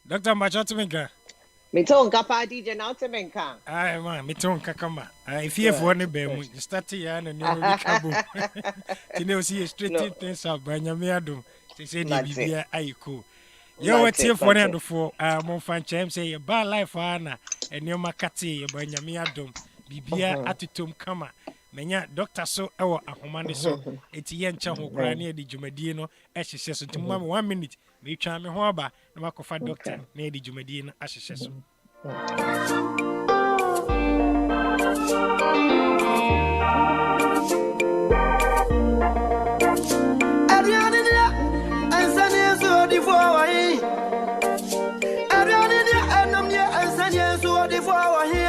Dr. Machotiminka. Mitonka pa DJ now to menka. Aye man, mitonka kama. If you have one be mu start here and you will kabu. Tine see straight things up by nyamiadum. Say the bibia ayiko. You what here for hand for mon fan chem say your bad life ana and your makati by nyamiadum. Bibia atutum kama. Menya doctor so ewo ahomane so eti ye ncha ho kra na di dwumadie no ehyehyɛ so ntumma 1 minute me twa me ho aba na makofa doctor na di dwumadie no ahyehyɛ so Ariane dia ansane so di fo wahi Ariane dia anam dia ansane so di fo wahi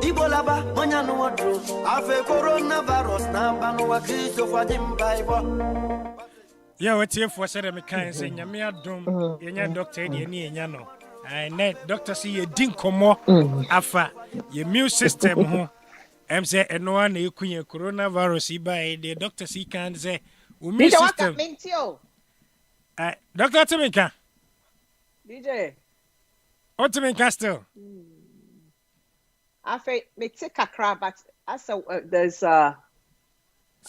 Ibolaba manyano wadro afe coronavirus namba no wakristo fadim bible. Yeah, what here for said me kan say nyame adom yenya doctor de ni yenya no. Net doctor see ye din komo afa ye immune system ho. Em say eno an e kunye coronavirus iba the doctor see kan say immune system. Doctor Timinka. DJ. What Timinka still? I think me take a crab, but I said there's I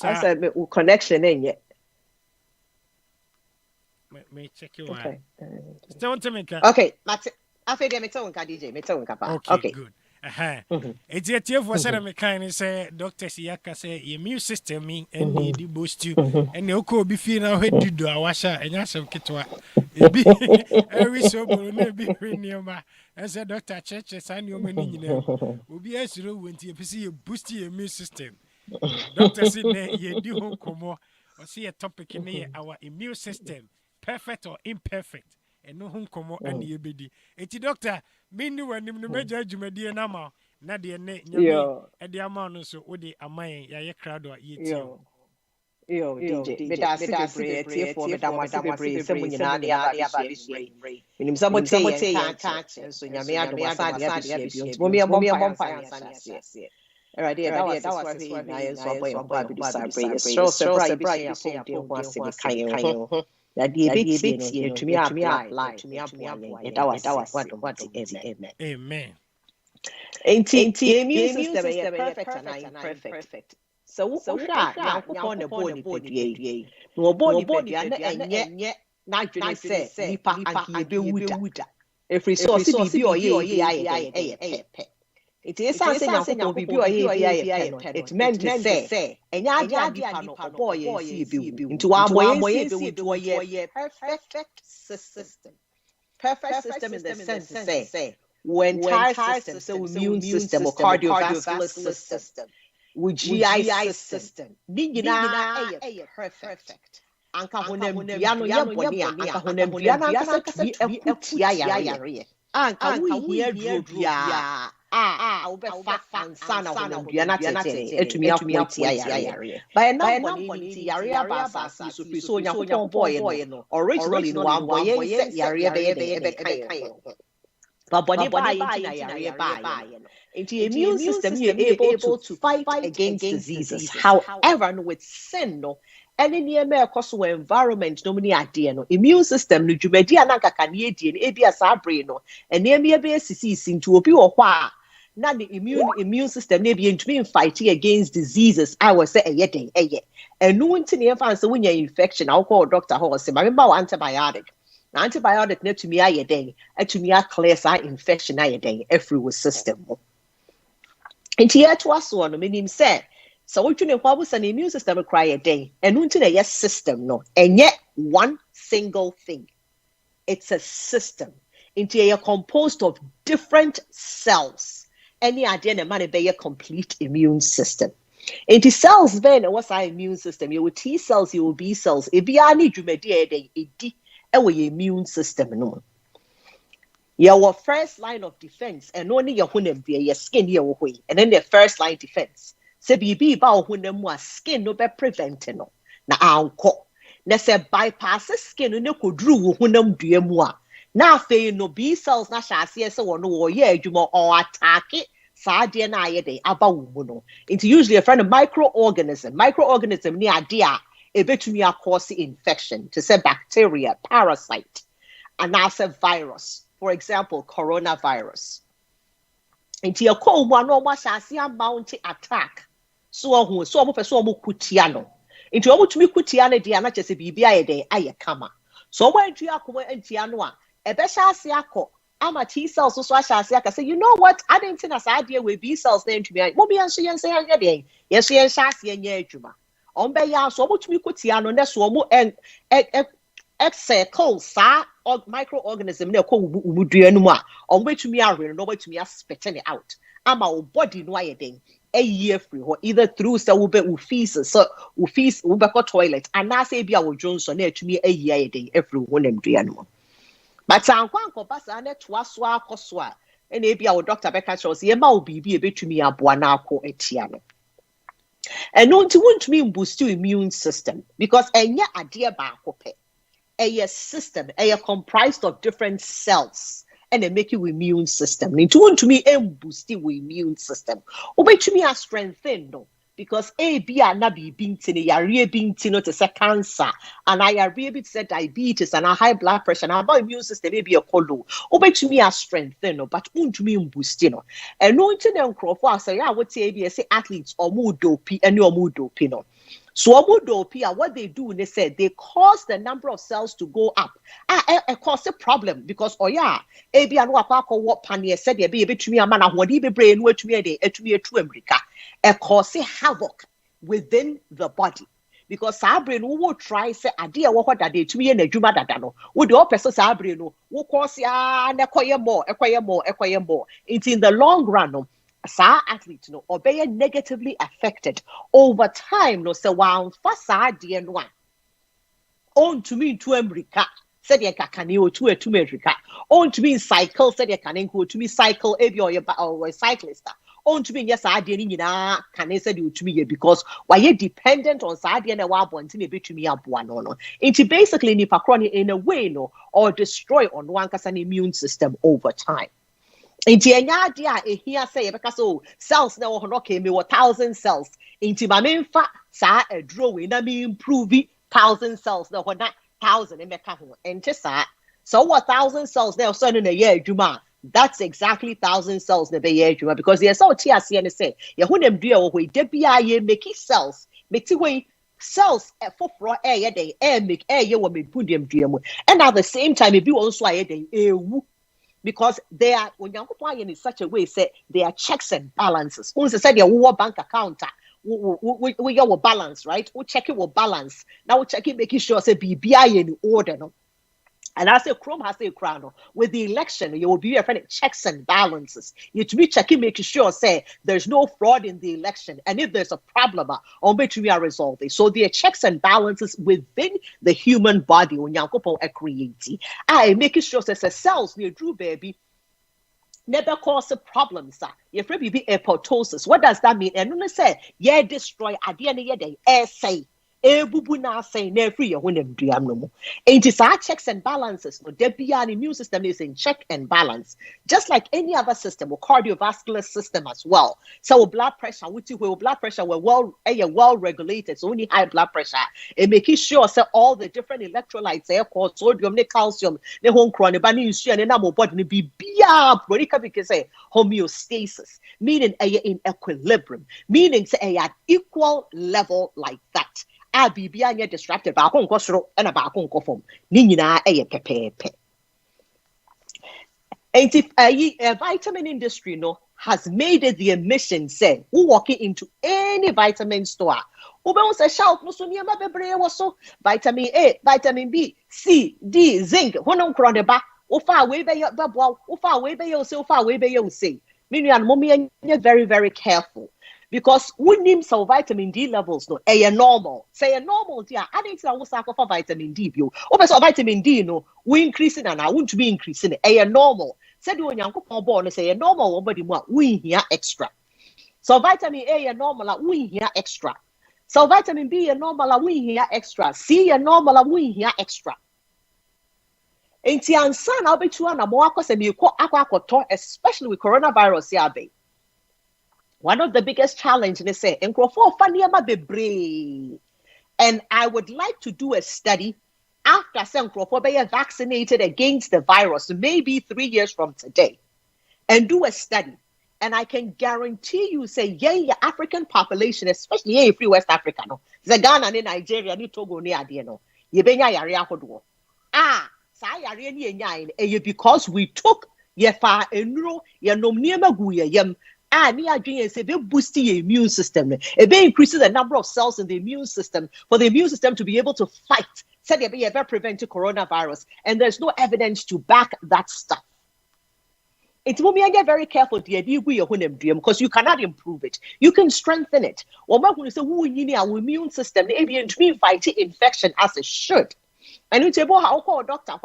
said connection in yet. Me check you out. Still want to make a okay, but I think me tell DJ, me tell okay, good. It's a tear for certain mechanic say Dr. Siaka say immune system me and the boost you and the oko be feeling how to do a washer and yasam kitwa. Every so be near my as a doctor churches and your many will be as you when you see a boost your immune system. Doctor said ye do home come or see a topic in here our immune system, perfect or imperfect. And no home come and ye bidi. Eti doctor, me knew when the major jumadi and ama, not the net, at the amount so would the amay, ya crowd or ye. Yo, DJ, but I see the tear for Madame Wasabi, someone in the other. In someone say, can't, so Yamia was the Mommy and Vampire. All right, that was what I was so surprised. That the big to me apply to me apply. That was what amen. Ain't immune system perfect and imperfect. So now on the body, no body, and yet not say, Nipa and you be if resource be or it is something will be it meant to say, and ya boy into our boy perfect system. Perfect system in the sense to say when entire system, so immune system or cardiovascular system, with GI system, perfect. Anka honem piano yabonia, anka honem piano be a kutia anka we hear obefa ansana honem piano etumi akwati by na boni area basa so so nya boy no originally no one boy say area be kai but body by area by the immune system is able to fight against diseases. However, no with sin no any near me cause environment no many idea no immune system no dwumadi anaka kanedie no ebi asabre no ene me be sisi to obi wo kwa na the immune system na be ntumi fighting against diseases I was say eye enu ntini fa nse wonya infection I call doctor ho say ma antibiotic na antibiotic na tumi aye den atumi clear sa infection aye den every system Nti ye to aso no menim say so wotwene ho abusa na immune system cry a day enu nti na yes system no enye one single thing. It's a system. Nti ye composed of different cells. Any idea na man be a complete immune system. Nti cells be na what's our immune system? You will T cells, you will B cells. E bia ni dwumadi e dey edi e wo your immune system no. Your first line of defense, and only your hunem be your skin here, and then the first line defense. Se bibi ba hunem wa skin no be prevent no. Na anko. Na se bypass skin no ko dru hunem due mu a. Na afei no B cells na hyase se wono wo ye adwuma or attack it. Saa de na aye dey aba wo mu no. It's usually a friend of microorganism. Microorganism ni ade a ebetumi cause infection to say bacteria, parasite, and as a virus. For example, coronavirus. Nti ye ko mu ano mo hyase amount attack. So omo pese omo kutia no. Nti omo tumi kutia no de na chese bibi aye den aye kama. So omo antu akoma antia no a ebe hyase akọ ama T cells so hyase aka say you know what I didn't think as idea we B cells na ntumi mo bi anso yen say anya den. Yes yen hyase enya adwuma. Ombe ya so omo tumi kutia no na so omo circle sa microorganism na ko ubudua no mu a ombetumi awe no obetumi spitting it out ama o body no aye den ayi free ho either through say wo be feces so wo be ko toilet and na say bia wo jonso na atumi ayi aye den every ho nam dua no but ankwanko basa na toa so akoso a na bia wo doctor be catch us ye ma wo bibi ebetumi aboa na akọ etia no and no nti wontumi boost your immune system because enya ade ba akope a system, comprised of different cells, and they make you immune system. To me, boost your immune system. Obey to me, strengthen no, because A, B, and Nabi being tini, ya re being tino to say cancer, and I are re to say diabetes and a high blood pressure, and our immune system may be a colo. Obey to me, strengthen no, but to me, boost no. And no into them crop, say, I would say, athletes or mood dopey and your mood dopey no. So what they do, they say they cause the number of cells to go up. It cause a problem because ebi anu akwa what panier said there be between a man and what be brain what me de etumi etu America. It cause havoc within the body. Because our brain will try say idea what that they to me na adwuma dada no. Wo the person sa brain no will cause na acquire more. It's in the long run no. Sa athlete no obey negatively affected over time no say wan fa sa de no on to me to America said ye kakane o to America on to me cycle said ye kanen go to me cycle ebi or cyclist on to me yes sa de ni nyina kanen said you to me because why you dependent on sa de na wa bonti na betumi aboa no it's basically nipa chronic in a way no or destroy on one kasa immune system over time. Inti enya ade a ehia say ye beka so cells na wo no ke me 1,000 cells inti ma me mfa sa aduro we na me improve 1,000 cells na ho na 1,000 e meka ho enti sa so 1,000 cells na so no na ye adwuma that's exactly 1,000 cells na be ye adwuma because ye so ti ase ne say ye ho nam dua wo ho de bia ye make cells meti we cells foforo ye dey make ye wo me pundem dua mu and at the same time e bi won so aye dey ewu. Because they are when you apply in such a way, say they are checks and balances. Once they say your bank account, we your balance, right? We check your balance. Now we check it, making sure say BBI in order. No? And I say Chrome has a crown with the election, you will be a friend checks and balances. You to be checking, making sure say there's no fraud in the election, and if there's a problem, on which we are resolving. So there are checks and balances within the human body. When you create, I making sure that the cells near Drew baby never cause a problem, sir. You probably be apoptosis. What does that mean? And when I say yeah, destroy at the end of the day, say. Ebubu na say na free your when duam no mo. It is our checks and balances. No, there be an immune system is in check and balance, just like any other system, or cardiovascular system as well. So blood pressure, which blood pressure were well regulated. So only high blood pressure, and making sure so all the different electrolytes, called sodium, calcium, the home chronic, but you see, and then our body be because say homeostasis, meaning in equilibrium, meaning say at equal level like that. Bibi anya distracted ba ko nkosoro na ba ko nkofom ni nyina pepepe enti vitamin industry no has made it their mission, say, who walking into any vitamin store. Ube say shout no so niema bebre wo so vitamin A, vitamin B, C, D, zinc. Honum kron ba. Ofa we be your babo. Ofa we be your say. Ofa we be your say. Meaning, mommy, very, very careful. Because we need some vitamin D levels, no, normal. Say a normal, yeah. I think I will for vitamin D, you. Over so vitamin D, no, we increasing and I want to be increasing it. Normal. Said when you're born, say a normal, nobody more. We here extra. So vitamin A, normal, we here extra. So vitamin B, normal, we here extra. C, normal, we here extra. Enti ansa na obetua na mo akose me ko akwakoto, especially with coronavirus yabe. One of the biggest challenges they say enkrofo fa niema bebre. And I would like to do a study after enkrofo be vaccinated against the virus, maybe 3 years from today, and do a study. And I can guarantee you, say, yeah, African population, especially yeah, free West Africa, no, the Ghana, Nigeria, ni Togo, ni Adie, no, ye benya yare akodo. Because we took yefa enro ye nom niema gu ye yem ni adwen say be boost your immune system it be increases the number of cells in the immune system for the immune system to be able to fight said you be ever prevent coronavirus, and there's no evidence to back that stuff. It will be get very careful because you cannot improve it. You can strengthen it. Or when say our immune system to fight infection as it should. And it's about how call doctor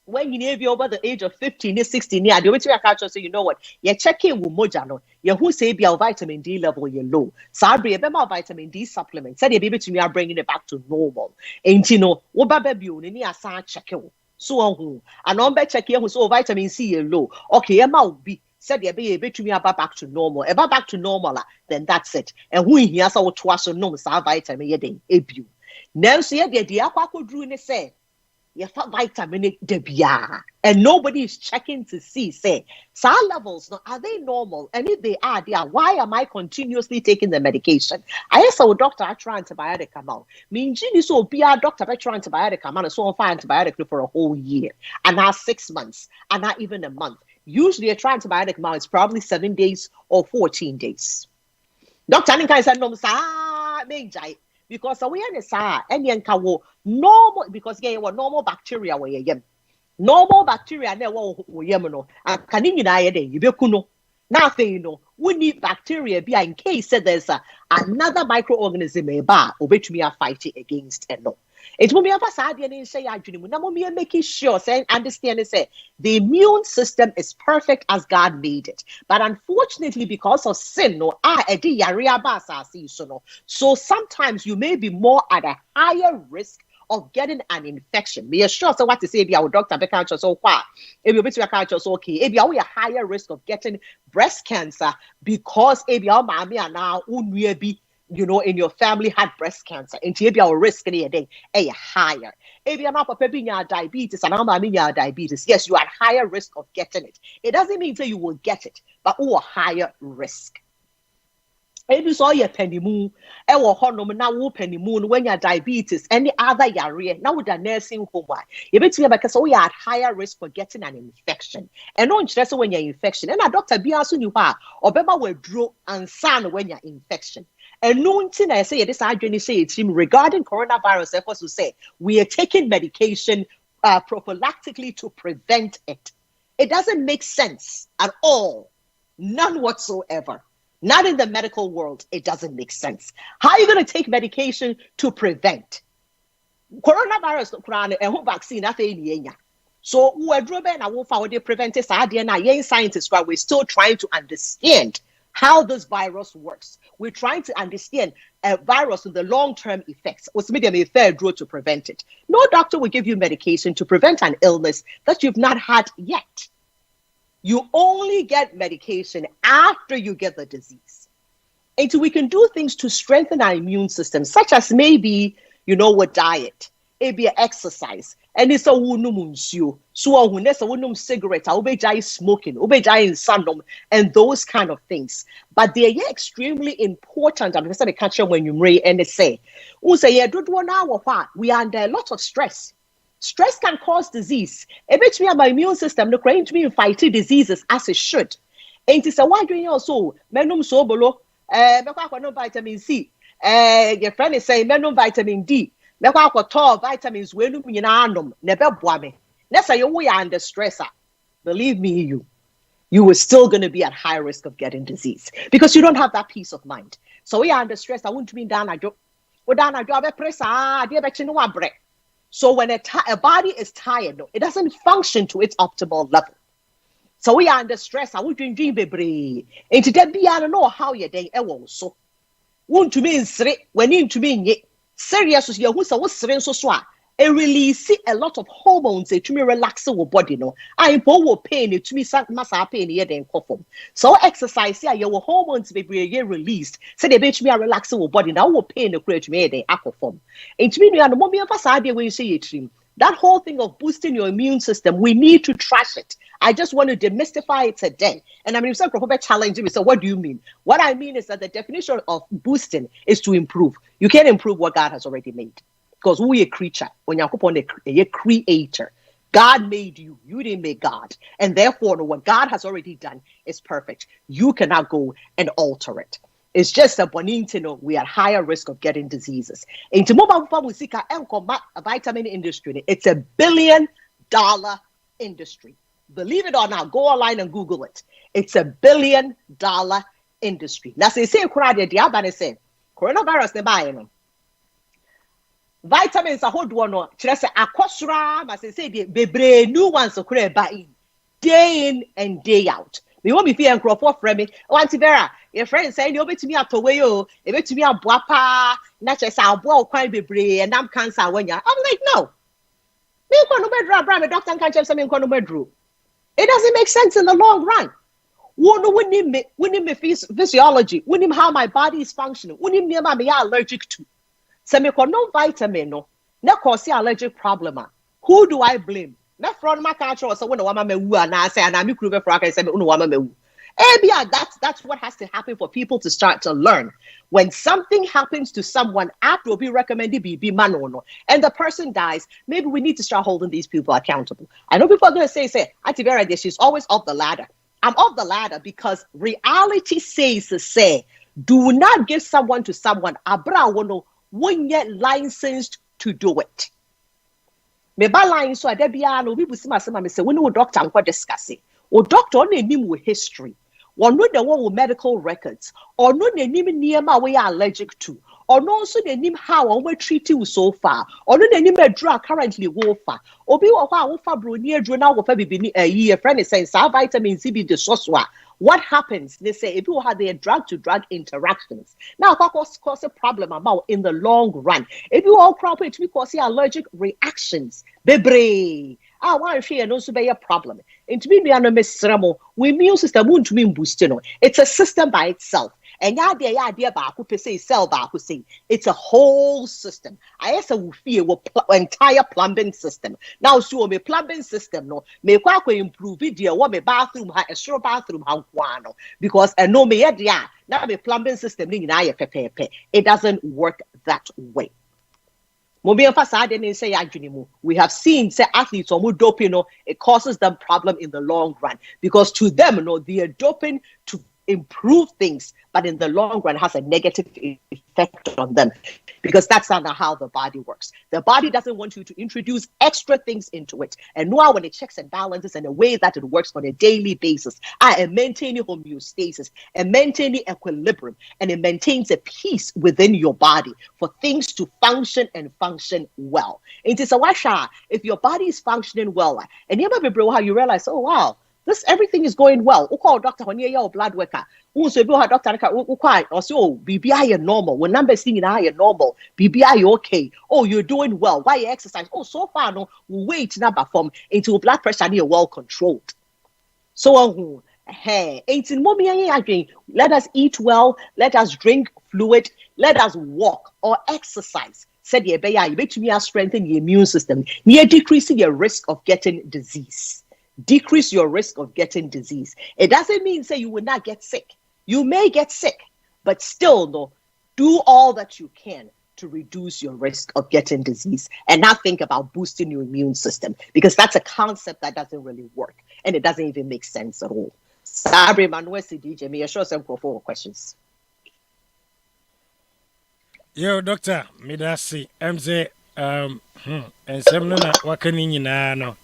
when you be over the age of 15, 16, yeah, the way to your say, you know what, you're checking with mojano, you who say be our vitamin D level, you're low. So I'll be a vitamin D supplement. Said you baby to me are bringing it back to normal. And you know, what baby you need a checking. So on and on by checking who so vitamin C you're low. Okay, might be said you be able to me about back to normal. About back to normal, then that's it. And who here so twice no vitamin ye day. Now, see, the aqua could do in say, you vitamin debia, and nobody is checking to see, say, SAR levels, no, are they normal? And if they are, why am I continuously taking the medication? I asked our doctor, I try antibiotic come out. Mean, Gini, so be our doctor, I try antibiotic come out, and so on, for antibiotic for a whole year, and now 6 months, and not even a month. Usually, a try antibiotic come out is probably 7 days or 14 days. Dr. Aninka said, no, sir, because awareness any normal because yeah normal bacteria where you normal bacteria na we no can you be kuno nothing you know we need bacteria be in case there's another microorganism obetumi fight against no it will be a facade and say I making sure saying understand say the immune system is perfect as God made it, but unfortunately because of sin so sometimes you may be more at a higher risk of getting an infection. Be sure so what to say be our doctor be can't so far if you be can't so okay if you are a higher risk of getting breast cancer because if you are mommy and now be you know, in your family had breast cancer, and if your risk a higher. If you're not preparing diabetes and I'm diabetes, yes, you are at higher risk of getting it. It doesn't mean that you will get it, but a higher risk. If you saw your penny moon, now penny moon when you're diabetes, any other area, now with a nursing home, you bet me because we are at higher risk for getting an infection. And no interest when you're infection. And a doctor be also you are, or Beba will draw and son when you're infection. And no thing I say this argument say it's him regarding coronavirus, efforts to say we are taking medication prophylactically to prevent it. It doesn't make sense at all. None whatsoever. Not in the medical world, it doesn't make sense. How are you going to take medication to prevent? Coronavirus, and vaccine, so we're driven, I won't forward the preventive side, and scientists, we're still trying to understand how this virus works. We're trying to understand a virus with the long-term effects. What's medium a fair draw to prevent it? No doctor will give you medication to prevent an illness that you've not had yet. You only get medication after you get the disease. And so we can do things to strengthen our immune system, such as maybe, you know, with diet, maybe exercise. And it's a wunumunsu, so a wunum cigarette, obejai smoking, obejai sandom, and those kind of things. But they are extremely important. I'm going to catch you when you read and they say, we are under a lot of stress. Stress can cause disease. It makes me my immune system to me fight diseases as it should. Ain't it a wide doing also? Menum so below, no vitamin C. Your friend is saying menum vitamin D. Tall vitamins, when you know, never boame. That's how you are under stress. Believe me, you were still going to be at high risk of getting disease because you don't have that peace of mind. So we are under stress. I want to be down. So when a body is tired, it doesn't function to its optimal level. So we are under stress. I want to dream baby. And today, I don't know how your day so. Want to mean when you to mean serious, you who's so it release a lot of hormones to me relax our body. No, I will pain it to me massa pain here then cough. So exercise here, your hormones be released. So they make me relax our body. Now will pain the create me then aquaform. And to me, we are the moment of idea when you say it. That whole thing of boosting your immune system, we need to trash it. I just want to demystify it today. And I mean, some people challenge me. So what do you mean? What I mean is that the definition of boosting is to improve. You can't improve what God has already made. Because we a creature, when you're a creator, God made you. You didn't make God. And therefore, what God has already done is perfect. You cannot go and alter it. It's just a bonito. We are at higher risk of getting diseases. Into mobile musica and vitamin industry. It's $1 billion industry. Believe it or not, go online and Google it. It's $1 billion industry. Now, say, coronavirus, they buy them. Vitamins are hold one. Say akosra, must say the new ones so buy day in and day out. We won't be fearing crop for me. Oh, Auntie Vera, your friend saying you'll be to me at away, you to me a boapa, not just our boy quite be and I'm cancer when you're. I'm like, no. Me no bedroom, doctor can't have something no bedroom. It doesn't make sense in the long run. Wouldn't me physiology, wouldn't how my body is functioning, wouldn't me allergic to. So me no vitamin no cause allergic problem. Who do I blame? Na from my culture so when wama me wu na say na me kuru be for aka say me unu wama me wu. That's what has to happen for people to start to learn. When something happens to someone after we recommended be mano and the person dies, maybe we need to start holding these people accountable. I know people are going to say Auntie Vera, she's always off the ladder. I'm off the ladder because reality says to say, do not give someone to someone abra wono when you're licensed to do it. Me ba line so adebia no people see myself me say when no doctor am discuss it. O doctor on nim with history. One no the one with medical records. Or no the nim niema we are allergic to. Or no so the nim how we treat you so far. Or no the nim a drug currently wo fa. Obi wo kwa wo fa bro near dro na wo fa bibi a year friend is saying sa vitamin C be the source. What happens? They say if you have their drug-to-drug interactions, now that cause a problem about in the long run. If you all crop it, we cause allergic reactions. Bebre. One share also be a problem. And to me, we immune system won't mean boosting. It's a system by itself. And idea back who say cell back who say it's a whole system. I also will feel entire plumbing system. Now so me plumbing system no me kwa improve it what me bathroom ha extra bathroom ha kwano because no me ya now me plumbing system ni na pepe. It doesn't work that way. We have seen say athletes or doping, it causes them problem in the long run because to them, they are doping to improve things, but in the long run has a negative effect on them because that's not how the body works. The body doesn't want you to introduce extra things into it. And now when it checks and balances in a way that it works on a daily basis, and maintaining homeostasis and maintaining equilibrium, and it maintains a peace within your body for things to function and function well. It is a washa if your body is functioning well, and you remember how you realize, oh wow, everything is going well. We call doctor when you're blood worker. Also, if you have doctor, we call or so BBI normal. When numbers singing higher normal, BBI okay. Oh, you're doing well. Why you exercise? Oh, so far no. We wait now perform into blood pressure you're well controlled. So hey, let us eat well. Let us drink fluid. Let us walk or exercise. Said you better strengthen the immune system. Near decreasing your risk of getting disease. Decrease your risk of getting disease. It doesn't mean say you will not get sick. You may get sick, but still do all that you can to reduce your risk of getting disease and not think about boosting your immune system because that's a concept that doesn't really work and it doesn't even make sense at all. Sorry, man, where's the DJ? Me, sure some questions. Yo, doctor, me da see. MZ and some no waka ni nyina no.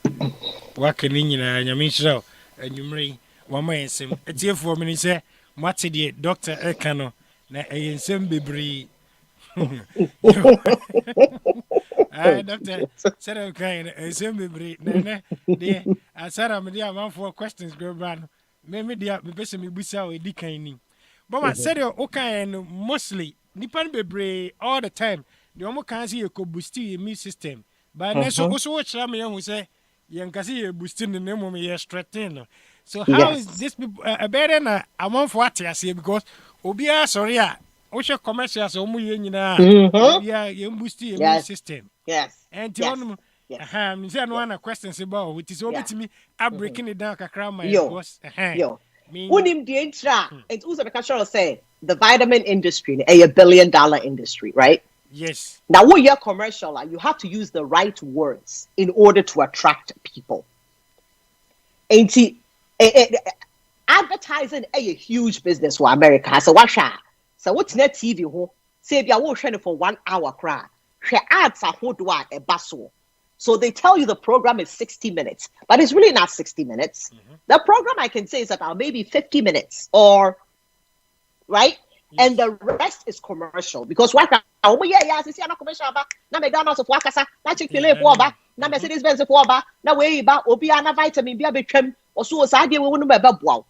Waka ni nyina nyame hira anwumre wama ensem. Etiefo me ni se mate de doctor eka no na ensem bebre. Ah, doctor, said okay, ensem bebre. Na de asara me de amanfo questions go ban. Me dia me pese me busa o edi kan ni. But said okay and mostly nipa bebre all the time. The omo can see you could boost your immune system. But also watch me who say you can see you boosting the name of your strengthening. So how is this better than a month for what I say because Obia sorry we should commercial so you boost your immune system. Yes. And to me say no one questions about which is over to me I'm breaking it down kakra my boss. Yo. Unim the intra and also the say the vitamin industry a $1 billion industry, right? Yes. Now, when you're commercial, you have to use the right words in order to attract people. And advertising a huge business for America. So what's net TV? Say if you're training for 1 hour, cry. Ads are a bustle. So they tell you the program is 60 minutes, but it's really not 60 minutes. The program I can say is about maybe 50 minutes or right. And the rest is commercial because what commercial na McDonald's of Wakasa, na Chick-fil-A for ba, na Mercedes-Benz for ba, na way ba, obi ana vitamin bi abetwam, oso osaade we wonu beba boaw.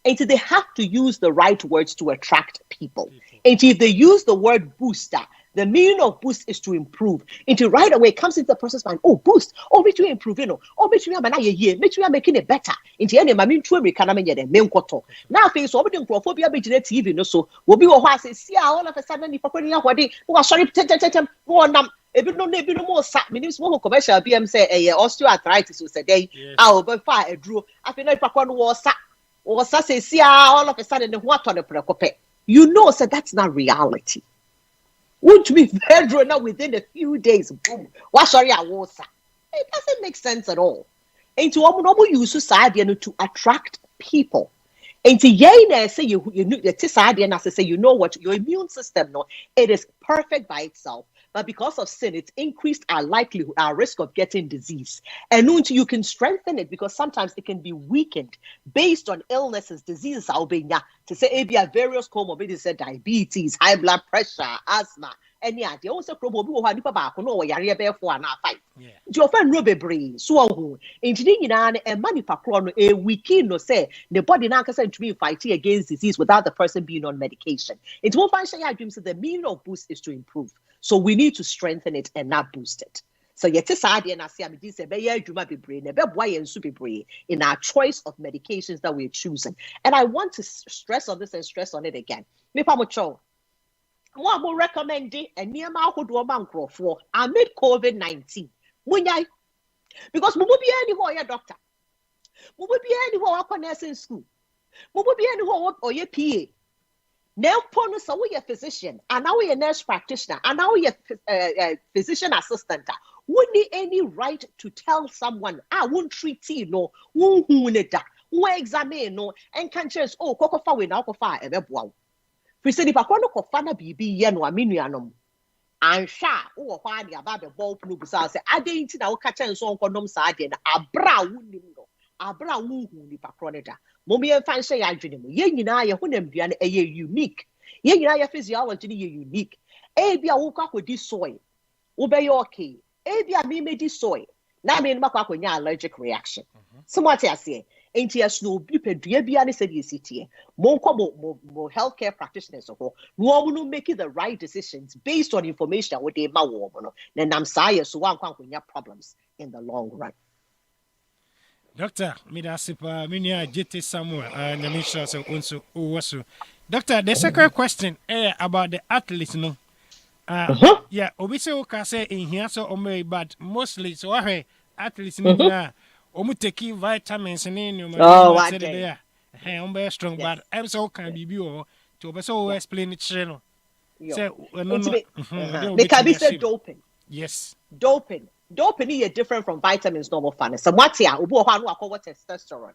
And they have to use the right words to attract people. And if they use the word booster, the meaning of boost is to improve. And right away comes into the process mind. Oh, boost. Oh, which we improve, Oh, which we are which we are making it better. Into any mammy to me can I mean main quarter. Now face over the phobia be TV, no so will be what say, see all of a sudden if I sorry, go on. If you don't know more, means more commercial BM say a osteoarthritis who said, hey, I'll be fire a drew. I feel like Pakon was or say, see all of a sudden the water on the precope. You know, so that's not reality. Would be very now within a few days. Boom. What sorry I was. It doesn't make sense at all. And to use society to attract people. And to say you say you know what your immune system it is perfect by itself. But because of sin, it's increased our likelihood, our risk of getting disease. And you can strengthen it because sometimes it can be weakened based on illnesses, diseases, to say various comorbidities, diabetes, high blood pressure, asthma. And they also probably will have your friend Robe so and money pakron a weekend no say the body now can to be fighting against disease without the person being on medication. It won't function. I dream so the meaning of boost is to improve. So we need to strengthen it and not boost it. So yet is idea and I say in our choice of medications that we're choosing. And I want to stress on this and stress on it again. What will recommend it and near my hood for amid COVID-19. Because we will be anywhere, doctor. We will be anywhere up nursing school. We will be anywhere or your PA. Now, ponus are we a physician, and now we a nurse practitioner, and now we a physician assistant. Wouldn't need any right to tell someone, I won't treat you, no, won't examine, no, and can't just, oh, cocoa we now coffee, a wow. We said if I want to fana BB, yano, a minianum. And sha, oh, why the about the ball blue beside I didn't know catch and so on condom side, and a brown a brown woo, Pacroneta. Mommy and fancy I dream. Yen and I, when I'm a unique. Yen and I, physiology unique. Abia woke up with this soy. Obey okay. Abia me made this soy. Now, I mean, back when you're allergic reaction. Somewhat I say, ain't here snow beeped, Biani said you sit here. More healthcare practitioners or no making the right decisions based on information what they woman. Then I'm sorry, so one when you have problems in the long run. Doctor, Midasipa, Minia, JT Samuel, and the Misha also also. Doctor, the second question about the athletes, no. Yeah, Obiso can say in here so but mostly so I athletes in take vitamins and in your there. Hey, strong, but I'm so can be to also explain it. Say, they can be said doping. Yes. Doping. Dopamine is different from vitamins normal fan. So what ya ubu ho anu akọ testosterone.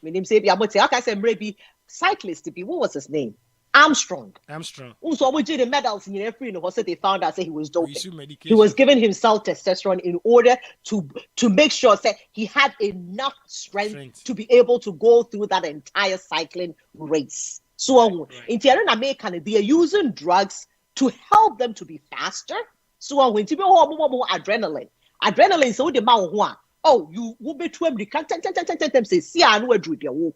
Meaning say bia motia aka say maybe cyclist be what was his name? Armstrong. Also we did the medals in every university they found out say he was doping. He was giving himself testosterone in order to make sure that he had enough strength to be able to go through that entire cycling race. So in America they are using drugs to help them to be faster. So when you more adrenaline. Adrenaline so the man you will be to every say see I know do their work.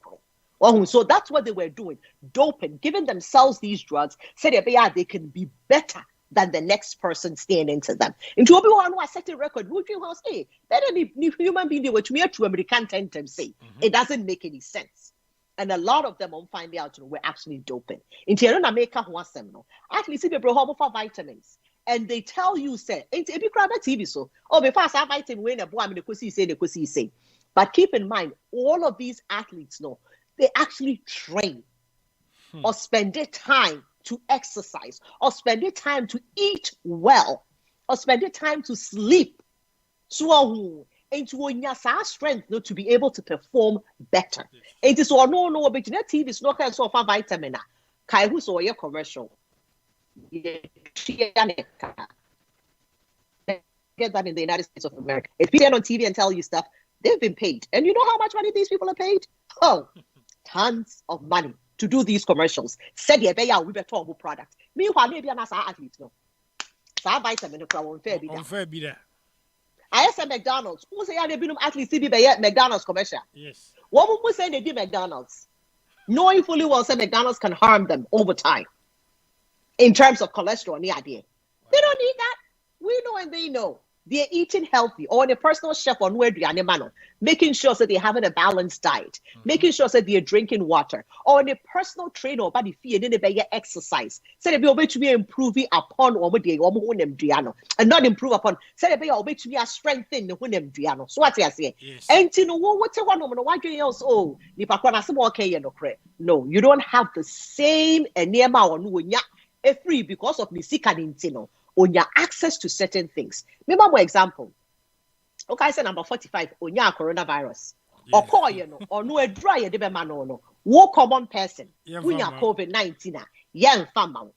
So that's what they were doing, doping, giving themselves these drugs, so that they can be better than the next person standing to them. And to everyone who has set a record, would you say better than human being they were to me to American tentem say it doesn't make any sense. And a lot of them on finding out were actually doping. In Tierra America, who was them no. Actually, see people for vitamins. And they tell you, say, if you grab a TV so, before I have vitamin win a boy, I'm the say. But keep in mind, all of these athletes know they actually train or spend their time to exercise or spend their time to eat well or spend their time to sleep. So, into your strength to be able to perform better. It is all no, but your TV is not so far vitamin. Kai who's or your commercial. Get that in the United States of America. If people on TV and tell you stuff, they've been paid. And you know how much money these people are paid? Oh, tons of money to do these commercials. Said we better product. Meanwhile, maybe I'm not athletes. No. So I buy some in the unfair be there. I said McDonald's. Who say they've been athletes to be McDonald's commercial? Yes. What would we say they did McDonald's? Knowing fully well that McDonald's can harm them over time. In terms of cholesterol, the idea. They don't need that. We know and they know. They're eating healthy, or the personal chef on where they are, making sure that they're having a balanced diet, making sure that they're drinking water, or the personal trainer or body feed in the exercise. So they be able to be improving upon and not improve upon. So they be able to be strengthen the So what I say? And you know what? Why do you else? Oh, no, you don't have the same enema on free because of the on your access to certain things. Remember my example. Okay, I said number 45 on your coronavirus. Or call or no a dry de man no. Wo common person who ya COVID-19 young farmer.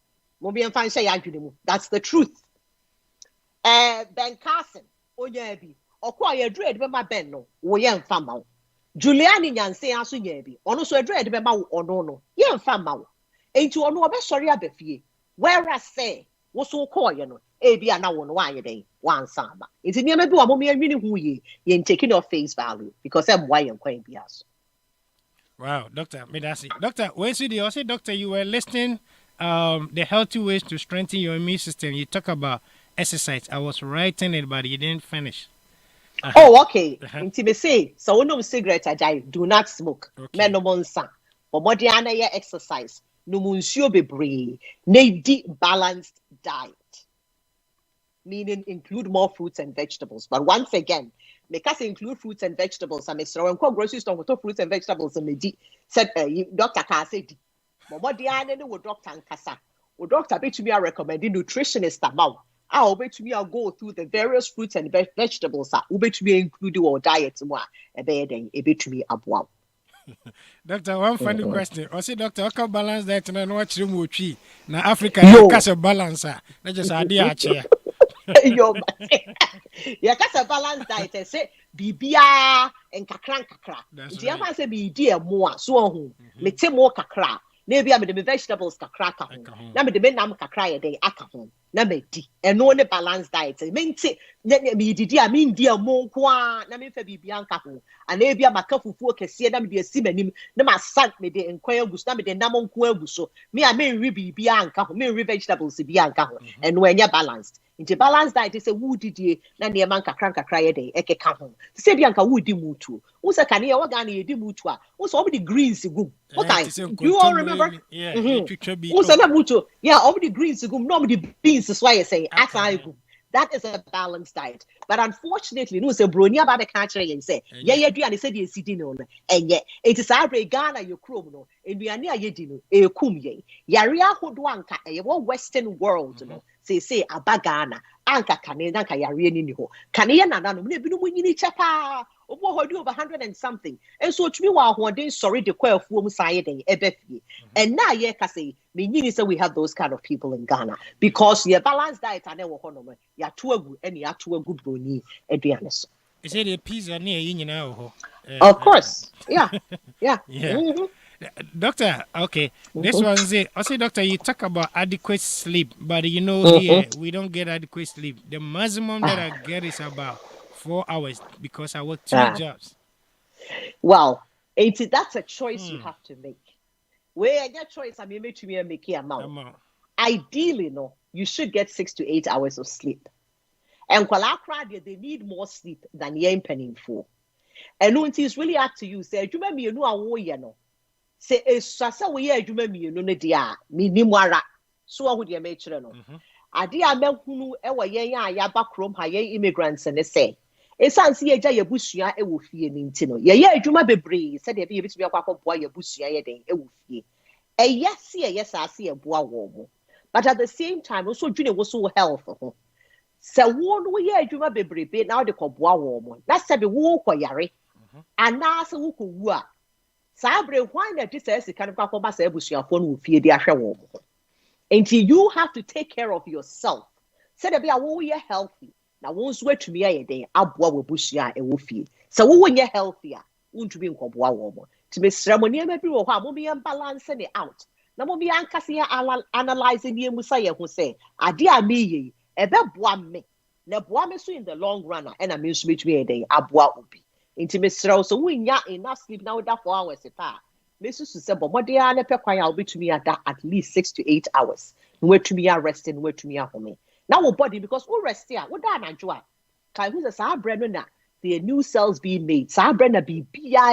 That's the truth. Ben Carson on your be or call your dread be my ben no wo young farmer. Juliani yan say aso yebi. Ono so dread be ma or no. Young farmer. Ain't you no be sorry abefie. Whereas say so call ebi ana won why dey one sama it's near me do amom yanwini hu ye taking your face value because I'm why you kwan bias. Wow, doctor, doctor, when you say doctor you were listing the healthy ways to strengthen your immune system. You talk about exercise. I was writing it but you didn't finish. Oh, okay. Inti say so no cigarette I do not smoke. Men no monsa. But body ana ye exercise. No munsuo bebre. Ne deep balanced diet. Meaning include more fruits and vegetables. But once again, make us include fruits and vegetables. I make sure when grocery store with fruits and vegetables and me said Dr. Kasedi. But what the other with Dr. Kasa. Well, Dr. Bet to me I recommend nutritionist amount. I'll bet to me I'll go through the various fruits and vegetables. I'll bet to me include your diet more. A bed a bit to me above. Doctor, one funny question. I say, Doctor, how can balance that and watch the movie? Now, Africa, you can't a balance. Not just idea chair. Yo, yeah, that's a balanced diet. I say, bibia and kakran kakra. The other say, be dear more, so me take more kakra. Maybe I'm the vegetables kakra kahon. Na me the men nam kakra a day akahon. Na me di. And no one balanced diet. Mean say, me di I mean dear mo kwa. Na me fe bibia kahon. And maybe I'm a Kuffour-Manu kesi na me de simenim. Na ma sant me de enquire gus. Na me de namon kwa guso. Me I mean bibia kahon. Me vegetables bibia kahon. And when you're balanced. Into balanced diet, they say, who did ye? Nani a man kakranka cry day, eke kahon. Say, Bianca, who di mutu? Who's a cania, what gani di mutua? Who's all the greens to go? What time? You all remember? Yeah, who's a mutu? Yeah, all the greens to go, nobody beans is why I say, as I go. That is a balanced diet. But unfortunately, no, say bronia ba country and say, yeah, and they said you see no, and yet it is our Ghana, your chromo, and we are near Yedino, a kum ye. Yaria Hodwanka, a Western world, no. say abagana anka kane na ka yare ni ho kane ya nana no na bi no nyini chepa obo ho do over 100 and something and so tumi wa ho den sorry de kwa afuom saye den ebefie and na ye ka say me nyini say we have those kind of people in Ghana because your balanced diet ane wo ho no ya to agu and ya to agu broni aduane so. Is it a pizza near you now? Of course. Yeah. Yeah. Mm-hmm. Doctor, okay. This one's it. I say, doctor, you talk about adequate sleep, but here we don't get adequate sleep. The maximum that I get is about 4 hours because I work 2 jobs. Well, that's a choice you have to make. Where that choice I mean to me make amount. Ideally, no, you should get 6 to 8 hours of sleep. And they need more sleep than you're paying for. And it's really up to you. Say, you remember no. Say, it's we are no dia, me so I would you make sure no. Adia Melhunu, ya backroom, high immigrants, and they say, it's answer ya bushia, it will fear Nintino. Yeah, Juma Bebre said, if you be a quack of boy, your bushia, it will fear. Yes, I see a boa warm. But at the same time, also, Junior was so helpful. So one way I do my baby now the cobwa warm. That's a be walk or yare. And now so who could work. Sabre, why not this as a kind of couple of bushia phone will fear the asher warm. Until you have to take care of yourself. Said a be a warrior healthy. Now won't sweat to me a day, abwa will bushia and will fear. So when you're healthier, won't you be in cobwa warm? To be ceremonial, maybe will have mommy and balancing it out. Now, mommy and Cassia analyzing the Musaya who say, Adia me. Ebe boa me na boa me so in the long run and I mean to me a day aboa obi inti me sraw so we nya enough sleep now that 4 hours me so say bo mo dia na pe kwan will be to me at least 6 to 8 hours no to me resting no to me home now our body because we rest here we da na joa kai who say sa bread na the new cells being made sa bread na be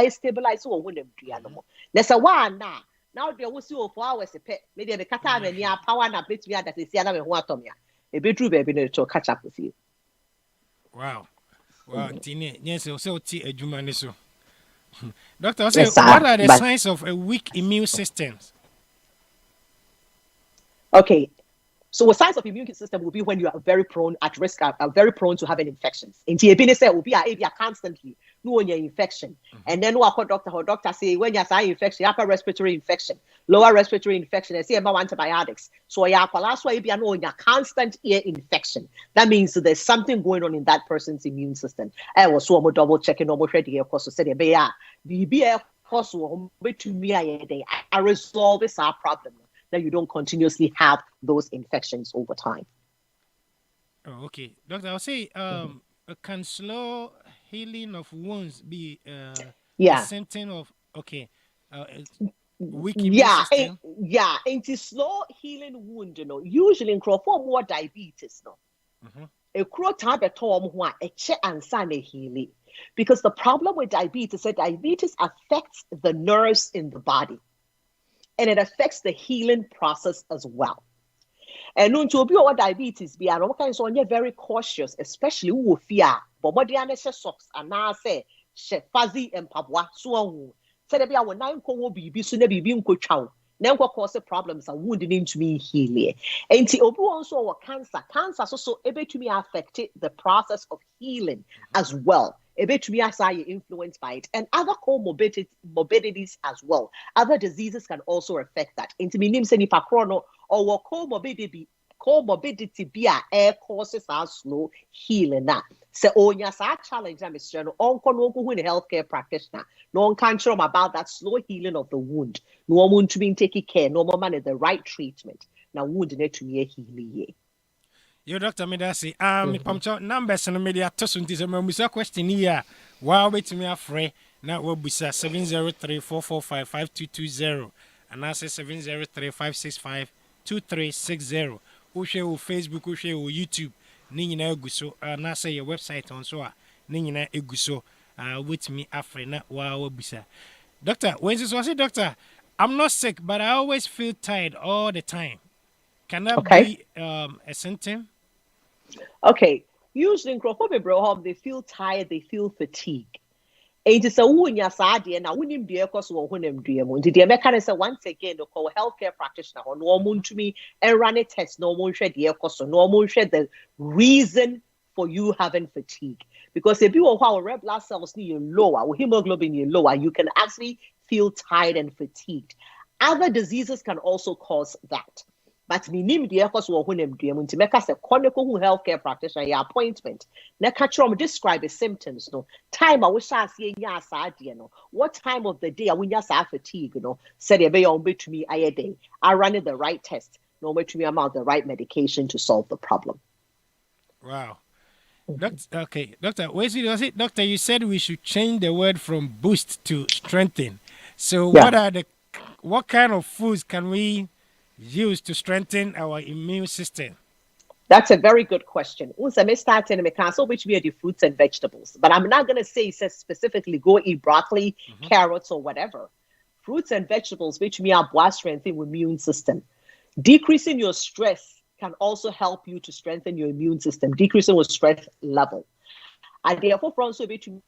stabilize so we dem dua no mo na say one now there we see 4 hours me dey be kata na ni power na bet me that say na me ho atomia. A bedroom baby to catch up with you. Wow. Tine, yes, so tea a Jumani so. Doctor, what are the signs of a weak immune system? Okay. So the signs of immune system will be when you are very prone at risk, are very prone to having infections. In TAPNSA will be a constantly knowing your infection. And then what doctor say when you have infection, upper respiratory infection, lower respiratory infection, and say about antibiotics. So you have a constant ear infection. That means there's something going on in that person's immune system. I was so double checking almost ready, of course, to say the possible to me I resolve this our problem. That you don't continuously have those infections over time. Oh, okay. Doctor, I'll say, can slow healing of wounds be a symptom of, weak immune system? It's slow healing wound, usually in Kuffour more diabetes, A crowd at home who a check and sign a healing. Because the problem with diabetes is that diabetes affects the nerves in the body. And it affects the healing process as well. And when to be over diabetes, be very cautious, especially who fear. But what the socks and now say, fuzzy and pabwa, so said there be our 9 co be soon be being coach. Now cause problems are wounded into me healing. And to also cancer so able to be affected the process of healing as well. A bit to be as I influenced by it, and other comorbidities as well. Other diseases can also affect that. Into me names any chrono or comorbidity be a air causes are slow healing now. So yes, our challenge I'm Mr. On who healthcare practitioner. No one can show about that slow healing of the wound. No one to be taking care, no more man the right treatment. Now wound need to be a healing. Yo, Dr. Medasi, pamcho numbers and media tosuntis and musa question here. Wow, wait to me a free. Now we'll be 703-445-5220 and I say 703-565-2360. Ushe Facebook, Ushe YouTube, Nina Eguso, and I say your website on so Nina Eguso, with me a free. Now wow, bisa. Doctor, when this was it, doctor? I'm not sick, but I always feel tired all the time. Can that be a symptom? Okay. Usually in Kuffour-Manu, they feel tired, they feel fatigued. It is a wunya sadi na wunim de ekos wo honem duemu. Nti de meka say once again the call healthcare practitioner or no mo ntumi run a test no mo hwɛ de ekos no mo hwɛ the reason for you having fatigue. Because if you are red blood cells need lower, or hemoglobin is lower, you can actually feel tired and fatigued. Other diseases can also cause that. But we need the efforts of to make us a chronic healthcare practitioner your appointment. Now, describe the symptoms. No time I wish I see no. What time of the day I win just fatigue. No, said you be on to me a day. I run the right test. No to me amount the right medication to solve the problem. Wow. Doctor, was it, Doctor? You said we should change the word from boost to strengthen. So, what kind of foods can we use to strengthen our immune system? That's a very good question. Which may be the fruits and vegetables, but I'm not going to say specifically go eat broccoli, carrots, or whatever. Fruits and vegetables, which may strengthen your immune system. Decreasing your stress can also help you to strengthen your immune system, decreasing your stress level. And therefore, also be to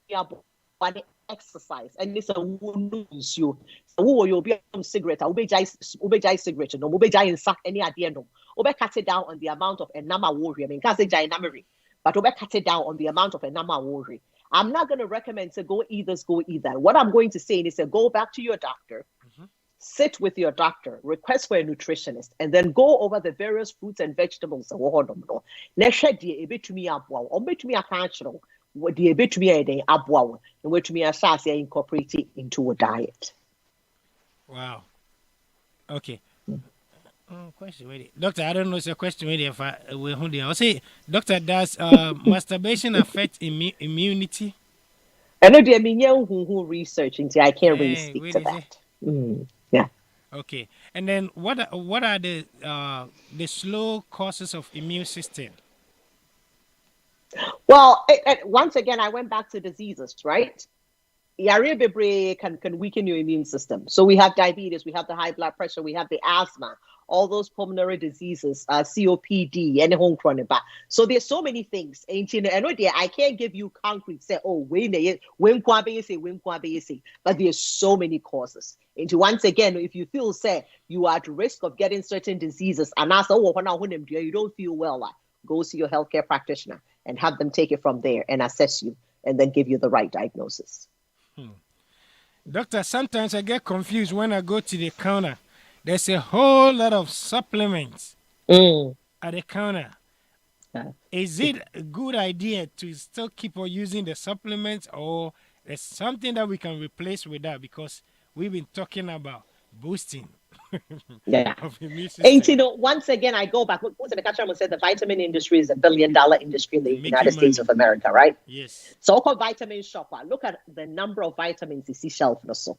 body exercise. And this is you. So you'll be on cigarette, ube cigarette, no, ube jai sack any idea no. Ube cut it down on the amount of enama worry. I mean, can't say jai namari, but ube cut it down on the amount of enama worry. I'm not going to recommend to go either. What I'm going to say is to go back to your doctor. Sit with your doctor, request for a nutritionist, and then go over the various fruits and vegetables. Incorporate it into a diet. Wow. Okay. Question ready. Doctor, I don't know if your question ready. If I say, Doctor, does masturbation affect immunity? I know there who research into I can't really speak to that. Yeah. Okay. And then what are the slow causes of immune system? Well, once again, I went back to diseases, right? Can weaken your immune system. So we have diabetes, we have the high blood pressure, we have the asthma, all those pulmonary diseases, COPD, and home chronic. So there's so many things. I can't give you concrete say, oh, but there's so many causes. And once again, if you feel say you are at risk of getting certain diseases, and you don't feel well, go see your healthcare practitioner and have them take it from there and assess you and then give you the right diagnosis. Doctor, sometimes I get confused when I go to the counter. There's a whole lot of supplements at the counter. Is it a good idea to still keep on using the supplements, or there's something that we can replace with that? Because we've been talking about boosting. Of immune system. And once again, I go back. The vitamin industry is $1 billion industry in the United States of America, right? Yes. So called vitamin shop. Look at the number of vitamins you see shelf also.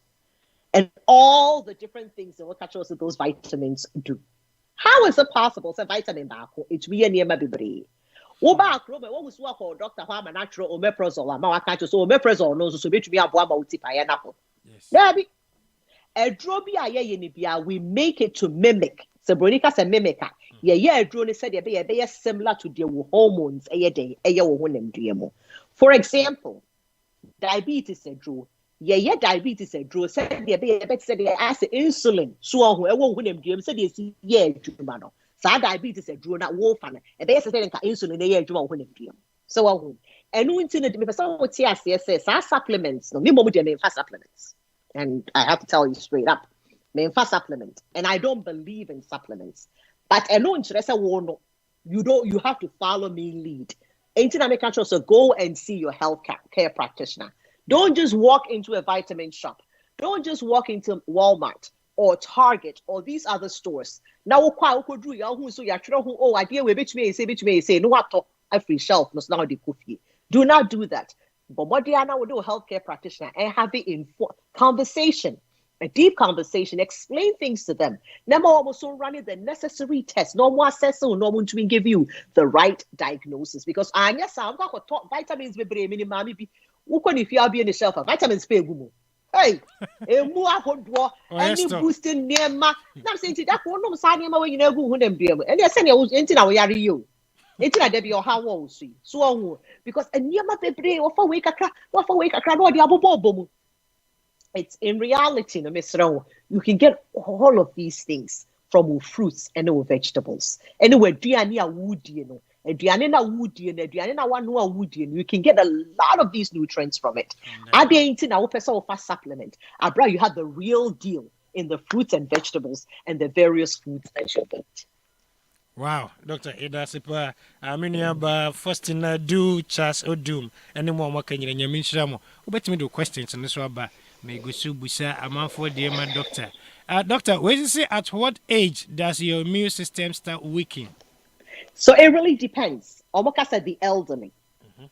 And all the different things that those vitamins do. How is it possible? Say vitamin bako, it's we near my baby. What was Dr. Hama natural omeprazole? I can't just omeprazole knows so be to be a pineapple. Yes. We make it to mimic. So Bronica said mimic. Drone said be similar to the hormones. For example, diabetes drew. Diabetes drew said the as insulin. So I won't dream said yes, so diabetes drew not wolf and a base insulin dream. So I won't. And no internet me person what says supplements no me supplements. And I have to tell you straight up, supplement. And I don't believe in supplements. But I know you have to follow me lead. So go and see your health care practitioner. Don't just walk into a vitamin shop. Don't just walk into Walmart or Target or these other stores. Now, free shelf. Do not do that. But what do I now do a healthcare practitioner and have a conversation, a deep conversation, explain things to them. Never also running the necessary tests. No more assessing, no one to give you the right diagnosis. Because I guess I've got to talk vitamins be if you are being the shelf of vitamins pay gumu. Hey, any boosting near ma. Now saying that one no sign when you know who them and they're saying you into now you. It's not that your how was see. So because a near my baby or for week a crack, what for week a crack, what the abo. It's in reality, no Mr. You can get all of these things from fruits and vegetables. Anyway, Diana woody, you know. Diana woody and Diana one woody, and you can get a lot of these nutrients from it. Add in our personal fast supplement. Abra, you have the real deal in the fruits and vegetables and the various foods that you get. Wow, Dr. Ida Sipa, ba first in do Charles Odum, and more working in your minstramo. Who bet me do questions on this one, may go so busa a month for dear my doctor. Doctor, where is it at what age does your immune system start weakening? So it really depends. Omoka said the elderly.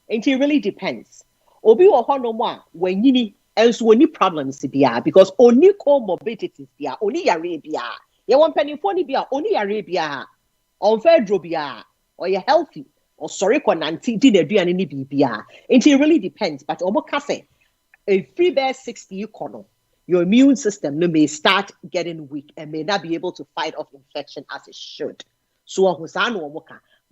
And it really depends. Obi wa hono mo when you need else when you problems bia because only comorbidities bia only yare bia. You want penny phone bia only yare bia. On fedro bia or you're healthy or sorry kwa nanti di na duane ni bibia. It really depends. But omoka say a free bear 60 kono. Your immune system may start getting weak and may not be able to fight off infection as it should. So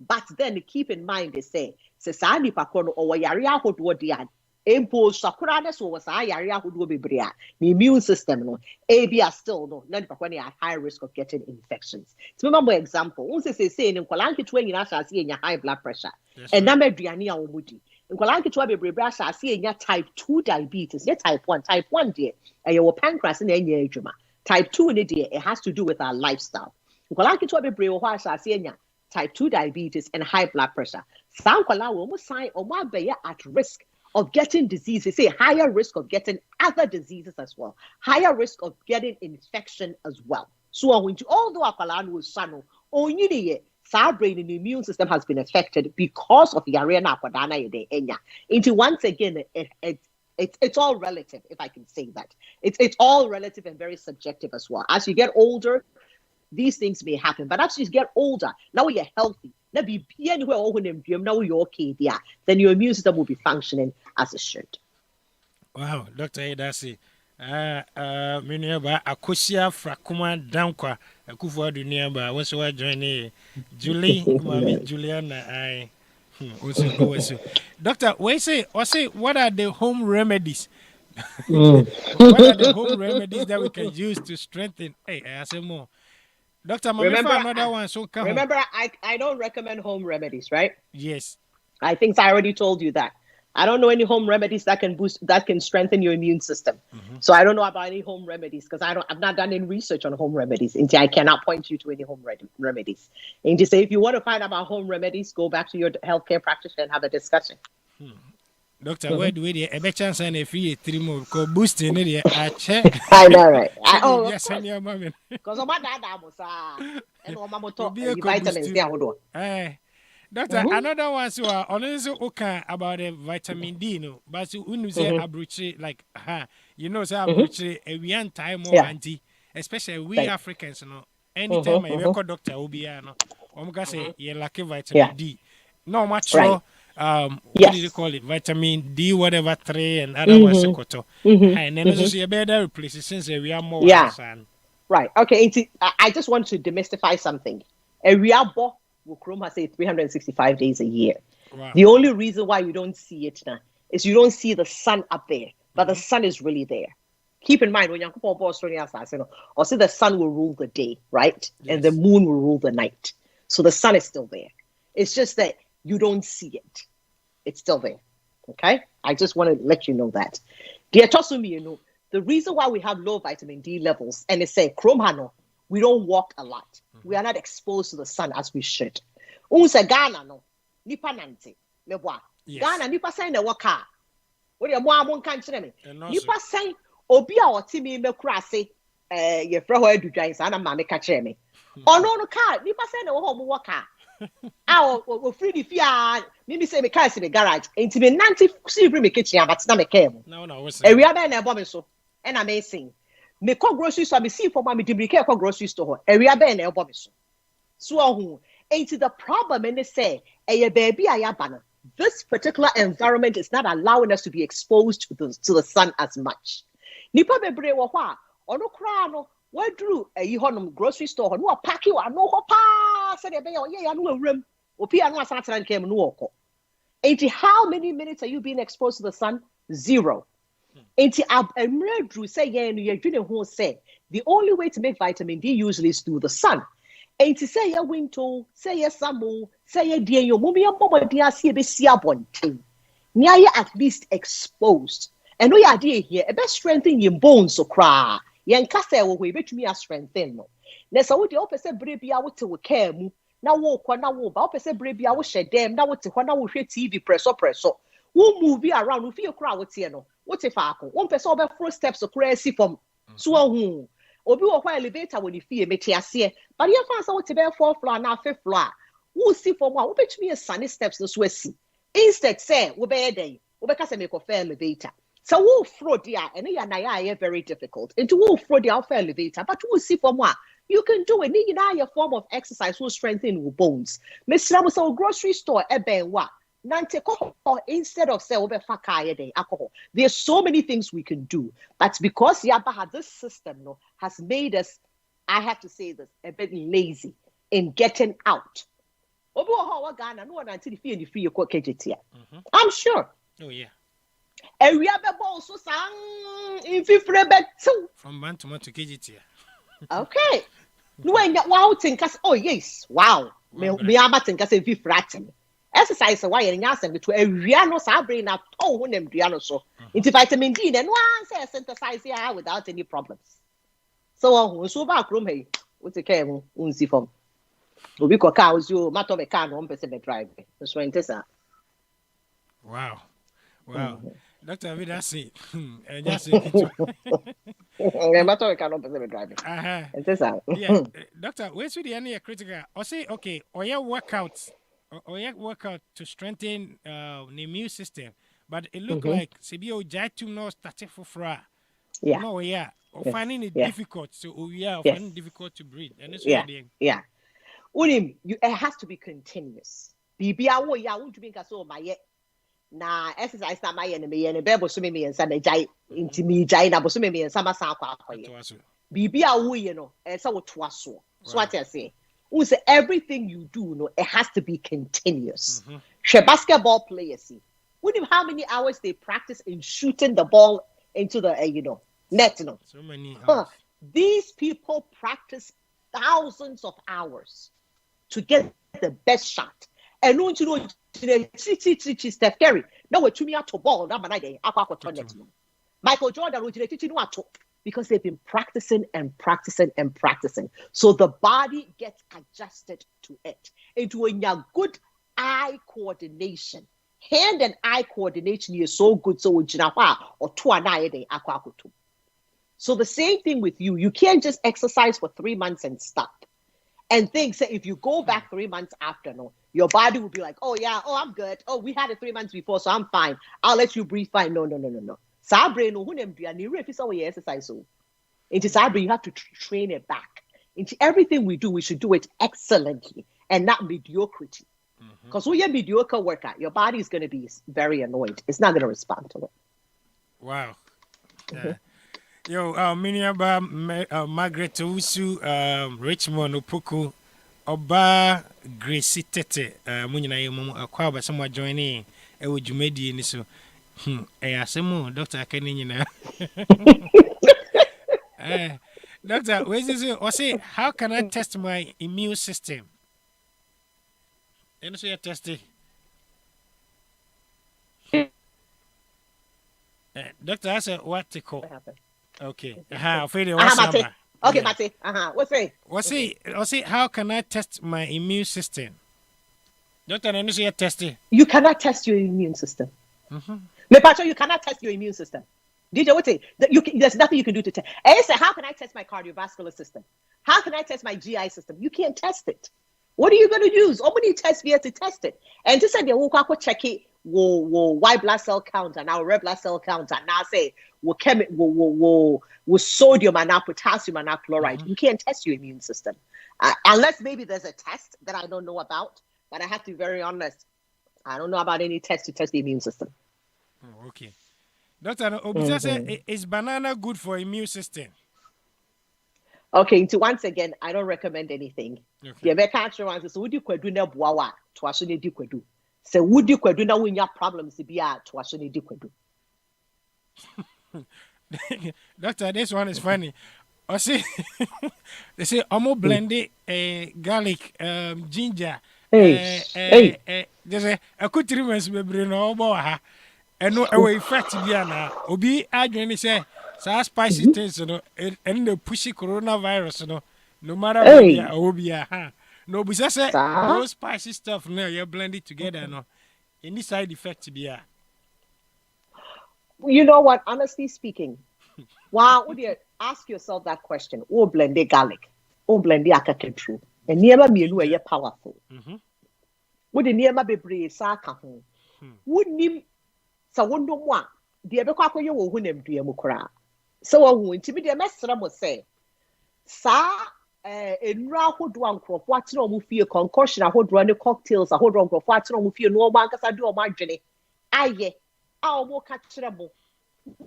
but then keep in mind they say sesani pakono or yaria hodwo dia empo sakura so was yaria hodwo bebrea the immune system no abia still no not pakoni at high risk of getting infections. So remember example unse say in kwalanki twa nyina sha see high blood pressure and na meduane a omudi kwalanki twa bebrea sha see type 2 diabetes type 1 there your pancreas na enya adwuma type 2 in it has to do with our lifestyle. Type 2 diabetes and high blood pressure. Some sign at risk of getting diseases, say higher risk of getting other diseases as well, higher risk of getting infection as well. So although our brain and immune system has been affected because of yarena aquadana enya. Into once again it's all relative, if I can say that. It's all relative and very subjective as well. As you get older, these things may happen, but as you get older, now you're healthy. Now you're okay, then your immune system will be functioning as it should. Wow, Dr. Edasi. Miniaba Akosia Frakuma Dankwa, Kuffour-Manu nearby. What's what joining Julie, Mommy Juliana? I also. Doctor, what are the home remedies? What are the home remedies that we can use to strengthen? Hey, I say more. Doctor, remember another one. So remember, I don't recommend home remedies, right? Yes. I think I already told you that. I don't know any home remedies that can strengthen your immune system. So I don't know about any home remedies because I've not done any research on home remedies. And I cannot point you to any home remedies. And to say if you want to find about home remedies, go back to your healthcare practitioner and have a discussion. Doctor, where do we a better chance and if you 3 more boosting it? I know, right? Yes, and your mom. Because my dad was vitamins there. Doctor, another one so honestly okay about the vitamin D, no, but when say abruchi like you know say abruchi we an time more anti, especially we Africans, no. Anytime I go doctor Obia, no, say you lack vitamin D. No much what do you call it? Vitamin D, whatever 3 and other ones. And then also you better replace since we are more. Right. Okay. I just want to demystify something. A real Chrome has 365 days a year. Wow. The only reason why you don't see it now is you don't see the sun up there, but the sun is really there. Keep in mind when you're or see the sun will rule the day, right? Yes. And the moon will rule the night. So the sun is still there. It's just that you don't see it. It's still there. Okay? I just want to let you know that. The reason why we have low vitamin D levels, and they say Kuffour-Manu, we don't walk a lot. We are not exposed to the sun as we should. Unse Ghana no nipa nante meboa. Ghana nipa sign na waka. What you mo amon kan kire me. Nipa sign obi a otimi mekura se ye frɛ hɔ adudwan sa na ma me ka kire me. Ono no car nipa sign na wo hɔ mo waka. O free the fear me say me car se me garage. Enti me nante si free me kitchen abatina me car mu. No, we say. Ewia be na ebo me so. And amazing. Me call grocery store, me see for my me call grocery store. Area ben na ebo me so. So ain't the problem and they say, baby ayabana. This particular environment is not allowing us to be exposed to the sun as much. Nipa bebre wo hwa, ono kra no, we drew a grocery store, no pack you no ho pa, said be ye ya no awrem. Opi anu asatra nkem no woko. Enti how many minutes are you being exposed to the sun? 0. Enti emre drew say ye no ye dwene ho say the only way to make vitamin D usually is through the sun. Enti say ye winto, say ye samo, say ye die yo mumi ambo dia se be sia bonten. Nya ye at least exposed. And no idea here, a best strengthen your bones so cry. Yen kasa wo we betumi a strengthen no. Na so wo de opese bre bia wo te wo care mu. Na wo kwa na wo ba opese bre bia wo hye dem na wo te kwa na wo hwe TV presso. Wo move around wo feel cry wo te no. Wo te faako. Wo pese obe 4 steps so cry si from so hu. Obi wo kwa elevator wo ni fie meti ase. But ye fan so wo te be 4th floor na 5th floor. Wo si from wo betumi a sunny steps no so asi. Instead say wo be dey. Wo be ka se make of elevator. So we'll throw there, and you very difficult. And to we'll throw there for elevator, but we'll see from what you can do it. You know, your form of exercise will strengthen your bones. Miss Ramos, so grocery store, what? Instead of say over alcohol. There's so many things we can do, but because Yaba this system has made us, I have to say this, a bit lazy in getting out. I'm sure. Oh yeah. And we have a ball so sang in 50 too. From Bantama to KGT. Okay. No, when you wow, think us, oh, yes, wow. Me are batting us in 50 ratting. Exercise a while in Yassen between a Riano Sabrina, oh, one them Riano so into vitamin D, and one says synthesize here without any problems. So, so back room, hey, what's the care? Unsi from Ubico cows, you matter of a car, 1% drive. That's right, Tessa. Wow. Wow. Dr. Vida say, just say, yeah, Doctor, where's the any critical? Or say, okay, or your workouts, or your workout to strengthen the immune system, but it look like CBO Jaitum no started for fra. Yeah. No, yeah, or finding it difficult. So, finding it difficult to breathe. And it's yeah. Unim, it has to be continuous. Bibiawo ya won't drink us all my na exercise na my enemy and bebo so me and sana jai inti mi jai na bo so me and sama san kwa akoye bibia wo ye no e say wo to aso so what I say who say everything you do no it has to be continuous. Basketball players see how many hours they practice in shooting the ball into the net no so many these people practice thousands of hours to get the best shot. And don't you know Steph Curry? No, we're to out to ball. Michael Jordan because they've been practicing and practicing and practicing. So the body gets adjusted to it. Into a good eye coordination. Hand and eye coordination is so good. So or 2 a day. So the same thing with you. You can't just exercise for 3 months and stop. And think, say, if you go back 3 months after, your body will be like, oh, yeah, oh, I'm good. Oh, we had it 3 months before, so I'm fine. I'll let you breathe fine. No. Sabre, no, exercise. Into Sabre, you have to train it back. Into everything we do, we should do it excellently and not mediocrity. Because when you're mediocre workout, your body is going to be very annoyed. It's not going to respond to it. Wow. Yeah. Yo, Miniaba Margaret Usu, Richmond Opoku, Oba Gracie Tete, Munina Yum, Aquaba, someone joining, would you made you so? Asemo, Doctor Kenina. Doctor, where's this? Or say, how can I test my immune system? And so you test it. Doctor, I said, what to call? Okay. Mate. Okay, Mate. What's it? How can I test my immune system? Doctor, I know you test it. You cannot test your immune system. You cannot test your immune system. Did you what? There's nothing you can do to test. I say, how can I test my cardiovascular system? How can I test my GI system? You can't test it. What are you going to use? How many tests we have to test it? And just say, we'll check it. White blood cell count and our red blood cell count and now say we'll sodium and now potassium and now chloride. You can't test your immune system unless maybe there's a test that I don't know about. But I have to be very honest. I don't know about any test to test the immune system. Oh, okay, Doctor, is banana good for immune system? Okay, so once again, I don't recommend anything. Okay. The American ones so would you do na buawa to asuni di kwedu. So would you do na when you have problems to be at to asuni di kwedu. Doctor, this one is funny. I see, they say I'm blended garlic, ginger. There's a good treatment we bring over and no away effect to be an obi adwene say so spicy things no and the pushy coronavirus no matter what they obi no but say those spicy stuff no you blend it together no any side effect to be You know what, honestly speaking, wow, would you ask yourself that question? Oh, blend the garlic, oh, blend the akaketru, and never me no are powerful. Would the near be brave saka home? Would nim sa wondo moi, the Ebekako you will win him to Yamukra. So I won't be the messer must say, Sa in Raho drunk of what's no mufia concussion, I hold run the cocktails, I hold drunk of what's no mufia no man because I do a margin. Aye, I'll walk at trouble.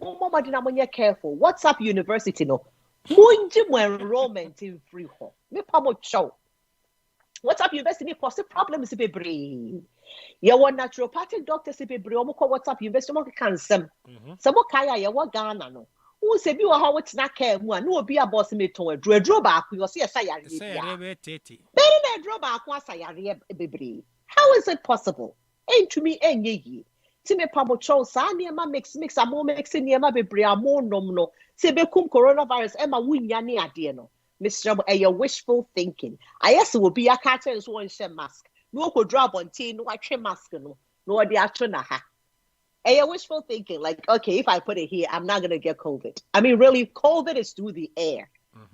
Mama did not careful. What's up, university? No, Munjim enrollment in free home. Me pamo show. What's up, university? Cause problems be brave. You want naturopathic doctors be brave. What's up, university? Mo cancer. Some kaya ya wa Ghana no. Who say be how it's not care one. No be a boss me to a draw back. You see a sayari. Very draw back one sayari be brave. How is it possible? Ain't to me any ye. Me pamo chow sa niema mix a mo mix niema bebre a mo nom no se be kum coronavirus e ma wunya ne ade no Mr. Your wishful thinking. I yes will be a catcher is one share mask. No ko drop on tea no watch mask no the atuna ha. Your wishful thinking like okay if I put it here I'm not going to get COVID. I mean really COVID is through the air.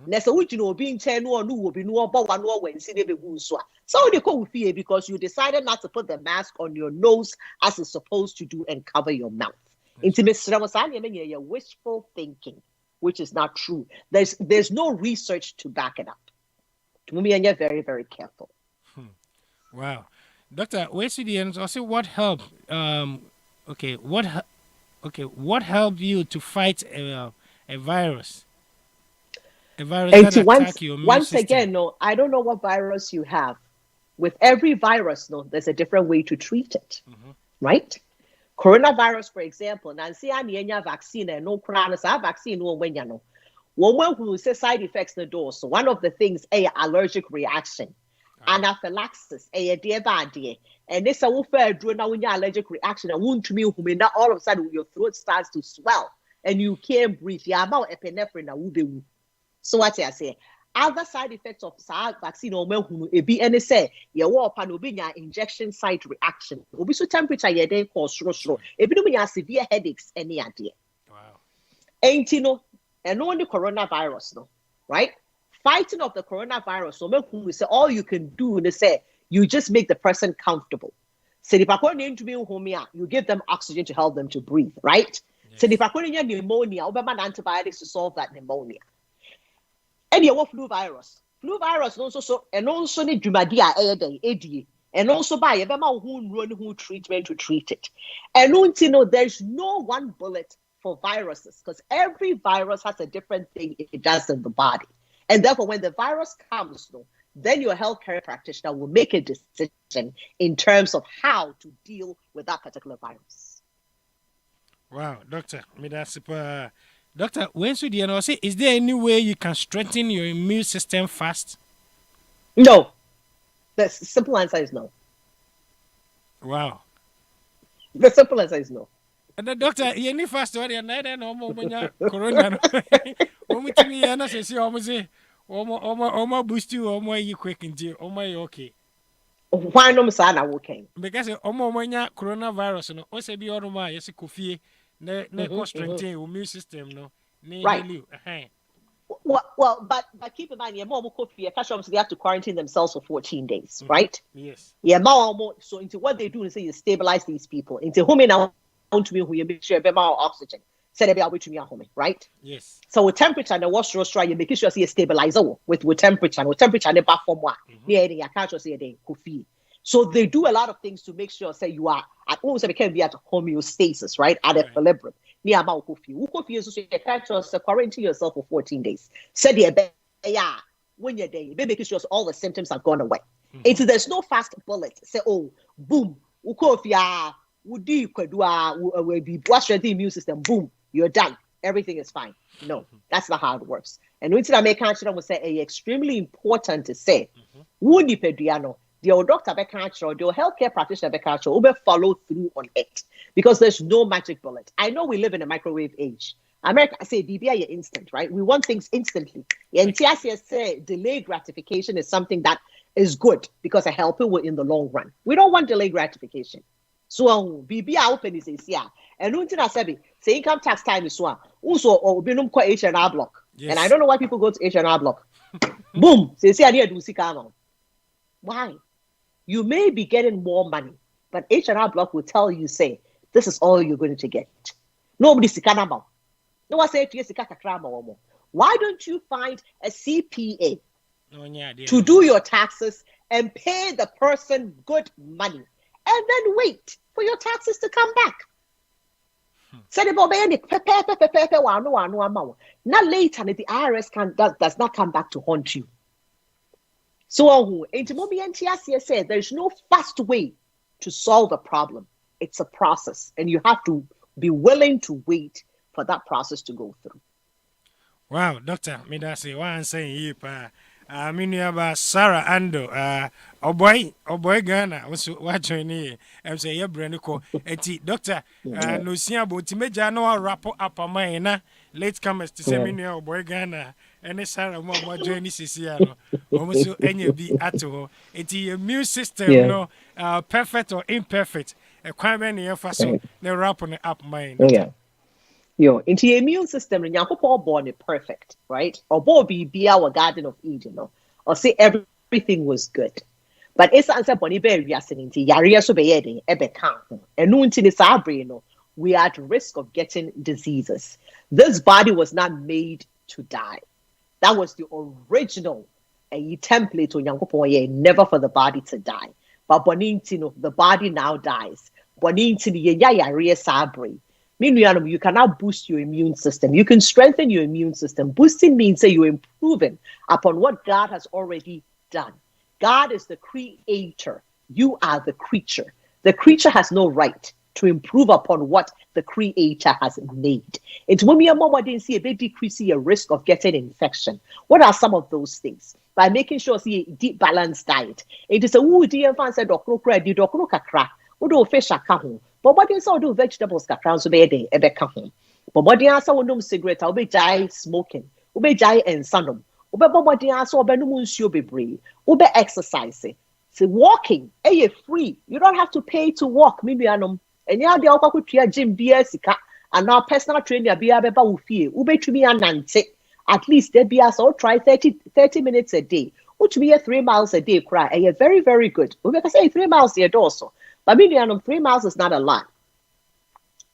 Nessa would you know being 10 no will be no about one or when see be so they call fear because you decided not to put the mask on your nose as it's supposed to do and cover your mouth. Intimate your wishful thinking, which is not true. There's no research to back it up. To me, and you're very, very careful. Wow. Doctor, where's the end? Also what helped what helped you to fight a virus? A virus that attack your immune once system. Again, no, I don't know what virus you have. With every virus, no, there's a different way to treat it, right? Coronavirus, for example, Nancy Anya vaccine and no coronavirus vaccine no when you know. One who says side effects the door. So one of the things a allergic reaction, anaphylaxis, a dear bad dear, and this a fair draw now when your allergic reaction and wound to me who may not all of a sudden your throat starts to swell and you can't breathe. Yeah, about epinephrine now be. So what I say, other side effects of vaccine or be any say your war pan will be injection site reaction. Will be so temperature you then cause slow. If you do severe headaches, any idea. Wow. Ain't you know, and only coronavirus, no, right? Fighting of the coronavirus, so we say all you can do is say you just make the person comfortable. So if you give them oxygen to help them to breathe, right? Yes. So if I pneumonia, antibiotics to solve that pneumonia. And you have flu virus also and also need Jumadia AD and also by a who treatment to treat it. And there's no one bullet for viruses because every virus has a different thing it does in the body. And therefore, when the virus comes, then your healthcare practitioner will make a decision in terms of how to deal with that particular virus. Wow, Doctor, Doctor, when should you know? Say, is there any way you can strengthen your immune system fast? No. The simple answer is no. Wow. The simple answer is no. And the doctor, you need fast or neither no more when you're corona. Almost me, and I say, almost say, almost boost you, almost you quick into almost okay. Why no Sana working? Because almost when you're coronavirus, no, also be all my yes, Kuffour-Manu. No strengthen your immune system, no. Right. Well, but keep in mind, your mom they have to quarantine themselves for 14 days, right? Yes. Yeah, so into what they do is say you stabilize these people. Into whom now want to be who you make sure more oxygen. Say they be to me at home, right? Yes. So with temperature and the wash try you make sure see a stabilizer with temperature and the back from what. Yeah, I can't just say they Kuffour. So they do a lot of things to make sure, say, you are at almost it can be at homeostasis, right? At equilibrium. Near about Kuffour. Kuffour is you can't just quarantine yourself for 14 days. Said the yeah, when you're there, you be making sure all the symptoms have gone away. There's no fast bullet. Say, oh, boom, ukofia, udi kwadua, we strengthen the immune system. Boom, you're done. Everything is fine. No, that's not how it works. And when I make cancer, we say it's extremely important to say, wudi pediano, the doctor be cancer, the healthcare practitioner be cancer, will follow through on it because there's no magic bullet. I know we live in a microwave age. America say BBI instant, right? We want things instantly. And TSS say delayed gratification is something that is good because it helps you in the long run. We don't want delayed gratification. So BBI open is here. And until I say income tax time is so also or binum kwa H&R block. Yes. And I don't know why people go to H&R block. Boom. Say I need to see why? You may be getting more money, but H&R block will tell you, say, this is all you're going to get. Nobody sikanaba. No one say why don't you find a CPA to do your taxes and pay the person good money and then wait for your taxes to come back? Not later, the IRS does not come back to haunt you. So, said there's no fast way to solve a problem. It's a process, and you have to be willing to wait for that process to go through. Wow, Doctor, me that say one saying you I mean about Sarah Ando, oh boy Ghana, was watching here. I'm saying your brand ko. Eti Doctor, no see about Timeja no wrap up a mine. Late comers to say me oh boy Ghana, and Sarah more journey Siciano. Almost any be at all. Eti immune system no perfect or imperfect. A quite many of us no wrap on the up mine. Yeah. Yo, into your immune system, and you're born perfect, right? Or born be our Garden of Eden, or say everything was good. But it's answer Bonnie Berry into Yaria Sobeyede, Ebe Count, and Nuntin is our brain. We are at risk of getting diseases. This body was not made to die. That was the original template on Yankopoye, never for the body to die. But Bonintino, the body now dies. Bonintini Yaria Sabri. Meanwhile, you can now boost your immune system. You can strengthen your immune system. Boosting means that you're improving upon what God has already done. God is the creator. You are the creature. The creature has no right to improve upon what the creator has made. It's when we are more didn't see a big decrease your risk of getting infection. What are some of those things? By making sure see a deep balanced diet. It is a dear fancy doctor kakra. Udo fish akahu. But what is all do vegetables kakra so be day ebeka ho. But what dey answer wonum cigarette will be jai smoking. Will be jai ensanum. Will be what dey answer obenum nsuo bebre. Will be exercising. So walking, free. You don't have to pay to walk. Mibianum. And ya dey okwa kutua gym bia sika and now personal trainer bia beba wo fie. Will be tumi anante. At least there be so try 30 minutes a day. Which be 3 miles a day cry. Very, very good. We can say 3 miles a day also. But maybe 3 miles is not a lot.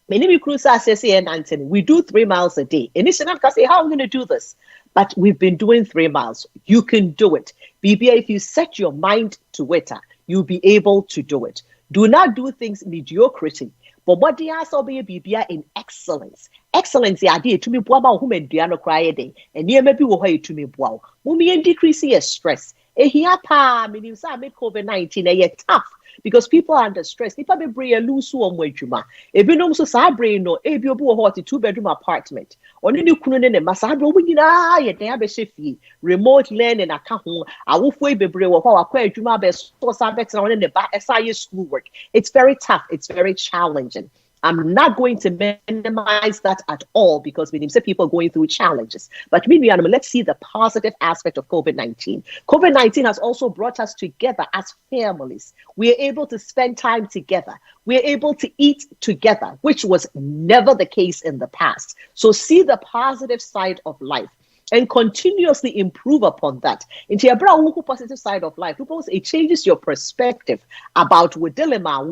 Many cruisers say and Anthony, we do 3 miles a day. And it's not because say how are we going to do this? But we've been doing 3 miles. You can do it. BBA, if you set your mind to it, you'll be able to do it. Do not do things mediocrity. But what the answer be BBA in excellence. Excellence, the idea to me, Boama, whom and Diano cry a day, and near maybe will hire to me, wow. Mummy and decrease your stress. Here, pa, meaning some make COVID-19 a tough. Because people are under stress. If I be bring a loose one way juma, if you know so sabre no, if you bo hot 2-bedroom apartment, or any kunun and masabro we ya there be shifi, remote learning a kahun, I will way be brave or acquire juma best so sabets on in the back SIU schoolwork. It's very tough, it's very challenging. I'm not going to minimize that at all because we see people going through challenges. But meanwhile, let's see the positive aspect of COVID-19. COVID-19 has also brought us together as families. We are able to spend time together. We are able to eat together, which was never the case in the past. So see the positive side of life and continuously improve upon that. Into your positive side of life, it changes your perspective about what dilemma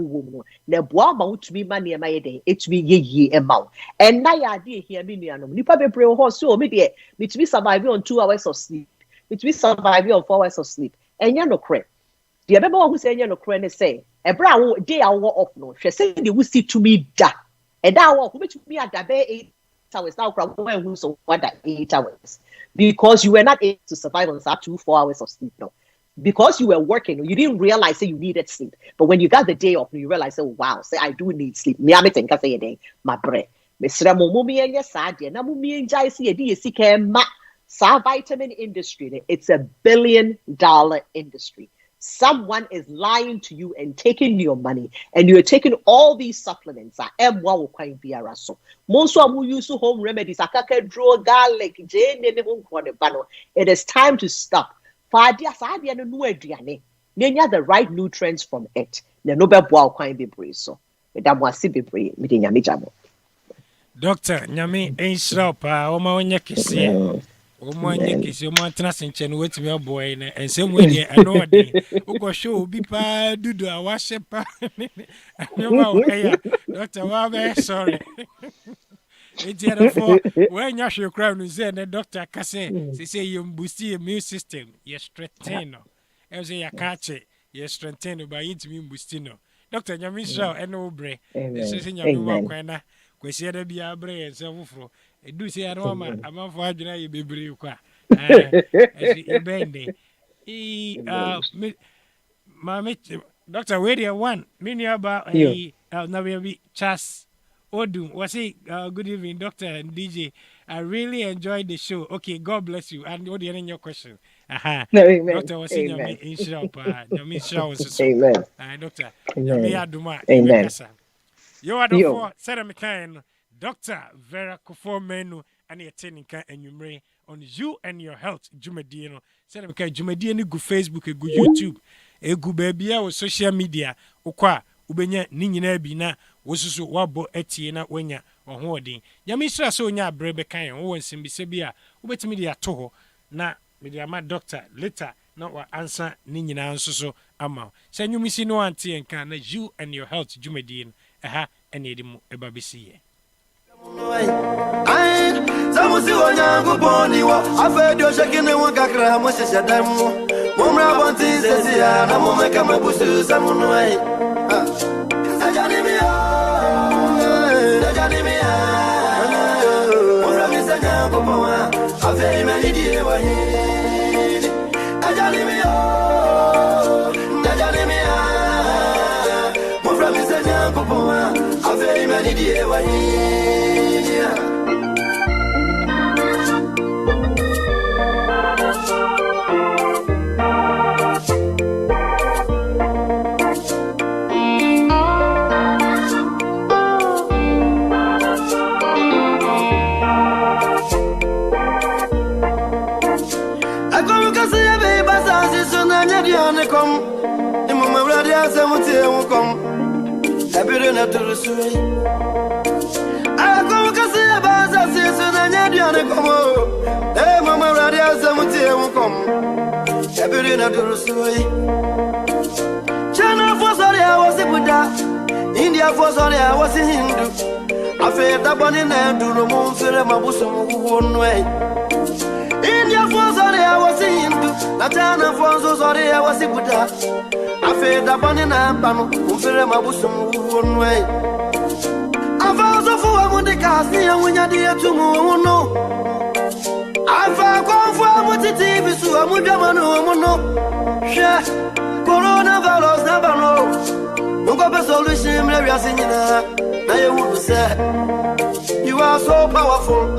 to be money it be ye amount. And now idea here, nipa be horse so maybe me survive on 2 hours of sleep, me survive on 4 hours of sleep. And you no credit. The other who say you no credit say a brown day I walk off no. She said they will see to me da. And that walk which me at the bay hours. Now, so what that 8 hours because you were not able to survive on that 2-4 hours of sleep. No, because you were working, you didn't realize that you needed sleep. But when you got the day off, you realize, oh wow, say I do need sleep. Me, I think I say a my bread. Mr. Mummy and your side, na mummy and Jai see a DSC ma sa vitamin industry. It's $1 billion industry. Someone is lying to you and taking your money, and you're taking all these supplements. Most of them use home remedies. Garlic, it is time to stop. The right nutrients from it. Doctor, nyame enshira pa o ma onye kese o ma onye kese o ma tena senche no wetimi aboy na ensem we de ano de ugo show obi pa dudu a wahye pa nyama o ya doctor wa be sorry for when you show crowd no say na doctor kase say you boost your immune system you strengthen no e say ya catch you strengthen by intimi boost no doctor nyame enshira eno bre say nyame wa kwana kwesi da bia bre ense foforo edu se ya no ma amafo adwena ye bebre kwa ebende mama doctor where there one mini about na we chas Odun was it good evening doctor and DJ. I really enjoyed the show. Okay, God bless you. And what the your question? Aha. No, amen. Doctor was in your inshallah. Amen. Doctor. Amen. Amen. You are the four Sedamikan, Dr. Vera Kuffour-Manu, and your technical and you on you and your health, Jumedino. Sedamikan Jumedino, go Facebook, go YouTube, a go baby, or social media, okwa, ubenya, nina bina, was wabo etiena wenya, or hoarding. Yamisra so nya brebe kind, or when Simbi Sebia, ubet media toho, na, media my doctor, later, not what answer nina answer so amount. Send you missing no auntie and can you and your health, Jumedino. Aha, any demo ebabisi. Samusi wanyangu boni wa afedio shakine wakakra moshe damu mumra bonti sesia na mumeka mabusu samunwai ajani mia mumra misanya kopoa afei manidi wahi ajani mia mumra misanya kopoa afei manidi wahi. Ebirina turusui Ako kasi abaza sisu na nyadiane komo mama radia zamuti emukom Ebirina turusui China fosori awasi Buddha India fosori awasi Hindu Afeta bani na duro mumfire mabusu mukuonwe India fosori awasi Hindu Na China fosori awasi Buddha Afeta bani na pano mumfire mabusu mukuonwe Afa fuwa mundi kasi ya mwenyadi yetu muono Afa kwa mfuwa muti TV suwa mujamanu umuno She, coronavirus nabano Mungope solution mlebi asinyina Na ye wudu se You are so powerful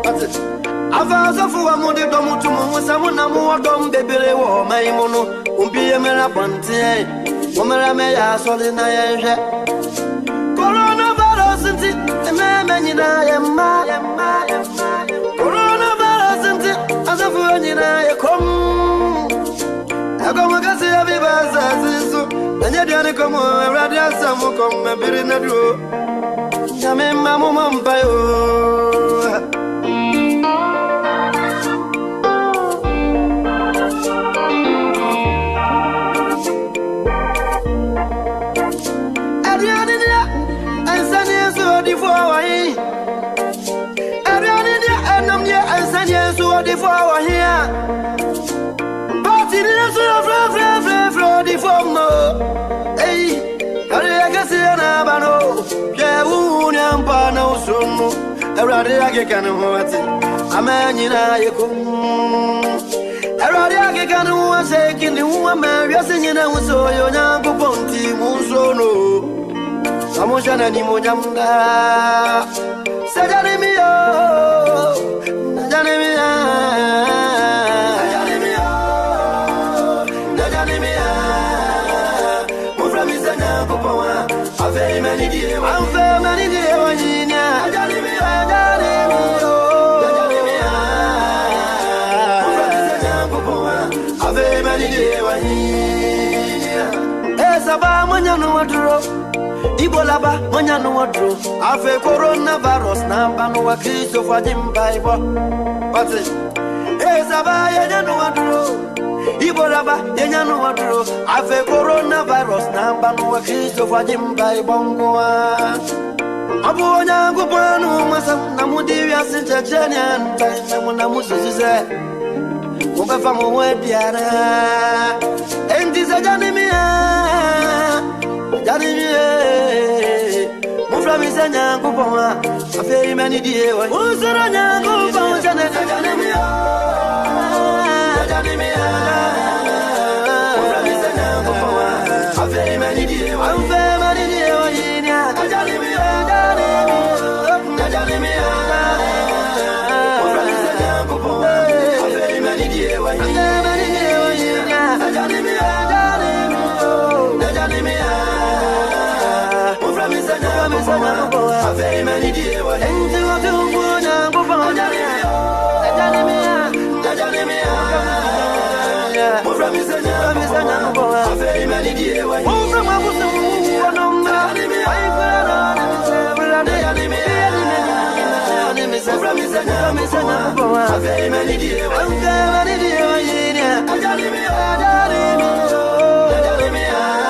That's it Afa fuwa mundi domu tumu Musamuna muwa dom bebele wo maimono Umbiye mera pantie Umera meya soli na yenje Coronavirus inti Ememe nyina yemma Coronavirus inti Asafu nyina yekom Ego magasi ya vibaza zisu Nanye diani komo Radi asamu kome biri nedro Nyame mamu mampayo For here, but it is a from no. Hey, I guess I know. Yeah, Union Pano, so no. Erodiage can what a man in a Erodiage can was taking the woman, you're singing and so your young Ponti, Musono. Samojan and Imojamda. Sajanimio, Najanimia, Najanimia, Muframizana, Papa, a very many dear, I'm very many dear, Najanimia, Najanimia, a very many dear, Esaba, Manano, Ibolaba, Manyano Wadro, Afe coronavirus, Nambano, Christopher Jim Bible. What's it? Esaba, Yano Wadro, Ibolaba, Yano Wadro, Afe coronavirus, Nambano, Christopher Jim Bible. Abuana Gupano, Masam, Namudia, Sintachanian, Namusa, Mukafamu, Piana, and this Muframizanya kupoma a very many dear Uzaranya kupoma Janamia Muframizanya kupoma a very many dear I'm very many dear Janamia Muframizanya kupoma a very many dear a very many dear and to a very many dear I'm very many dear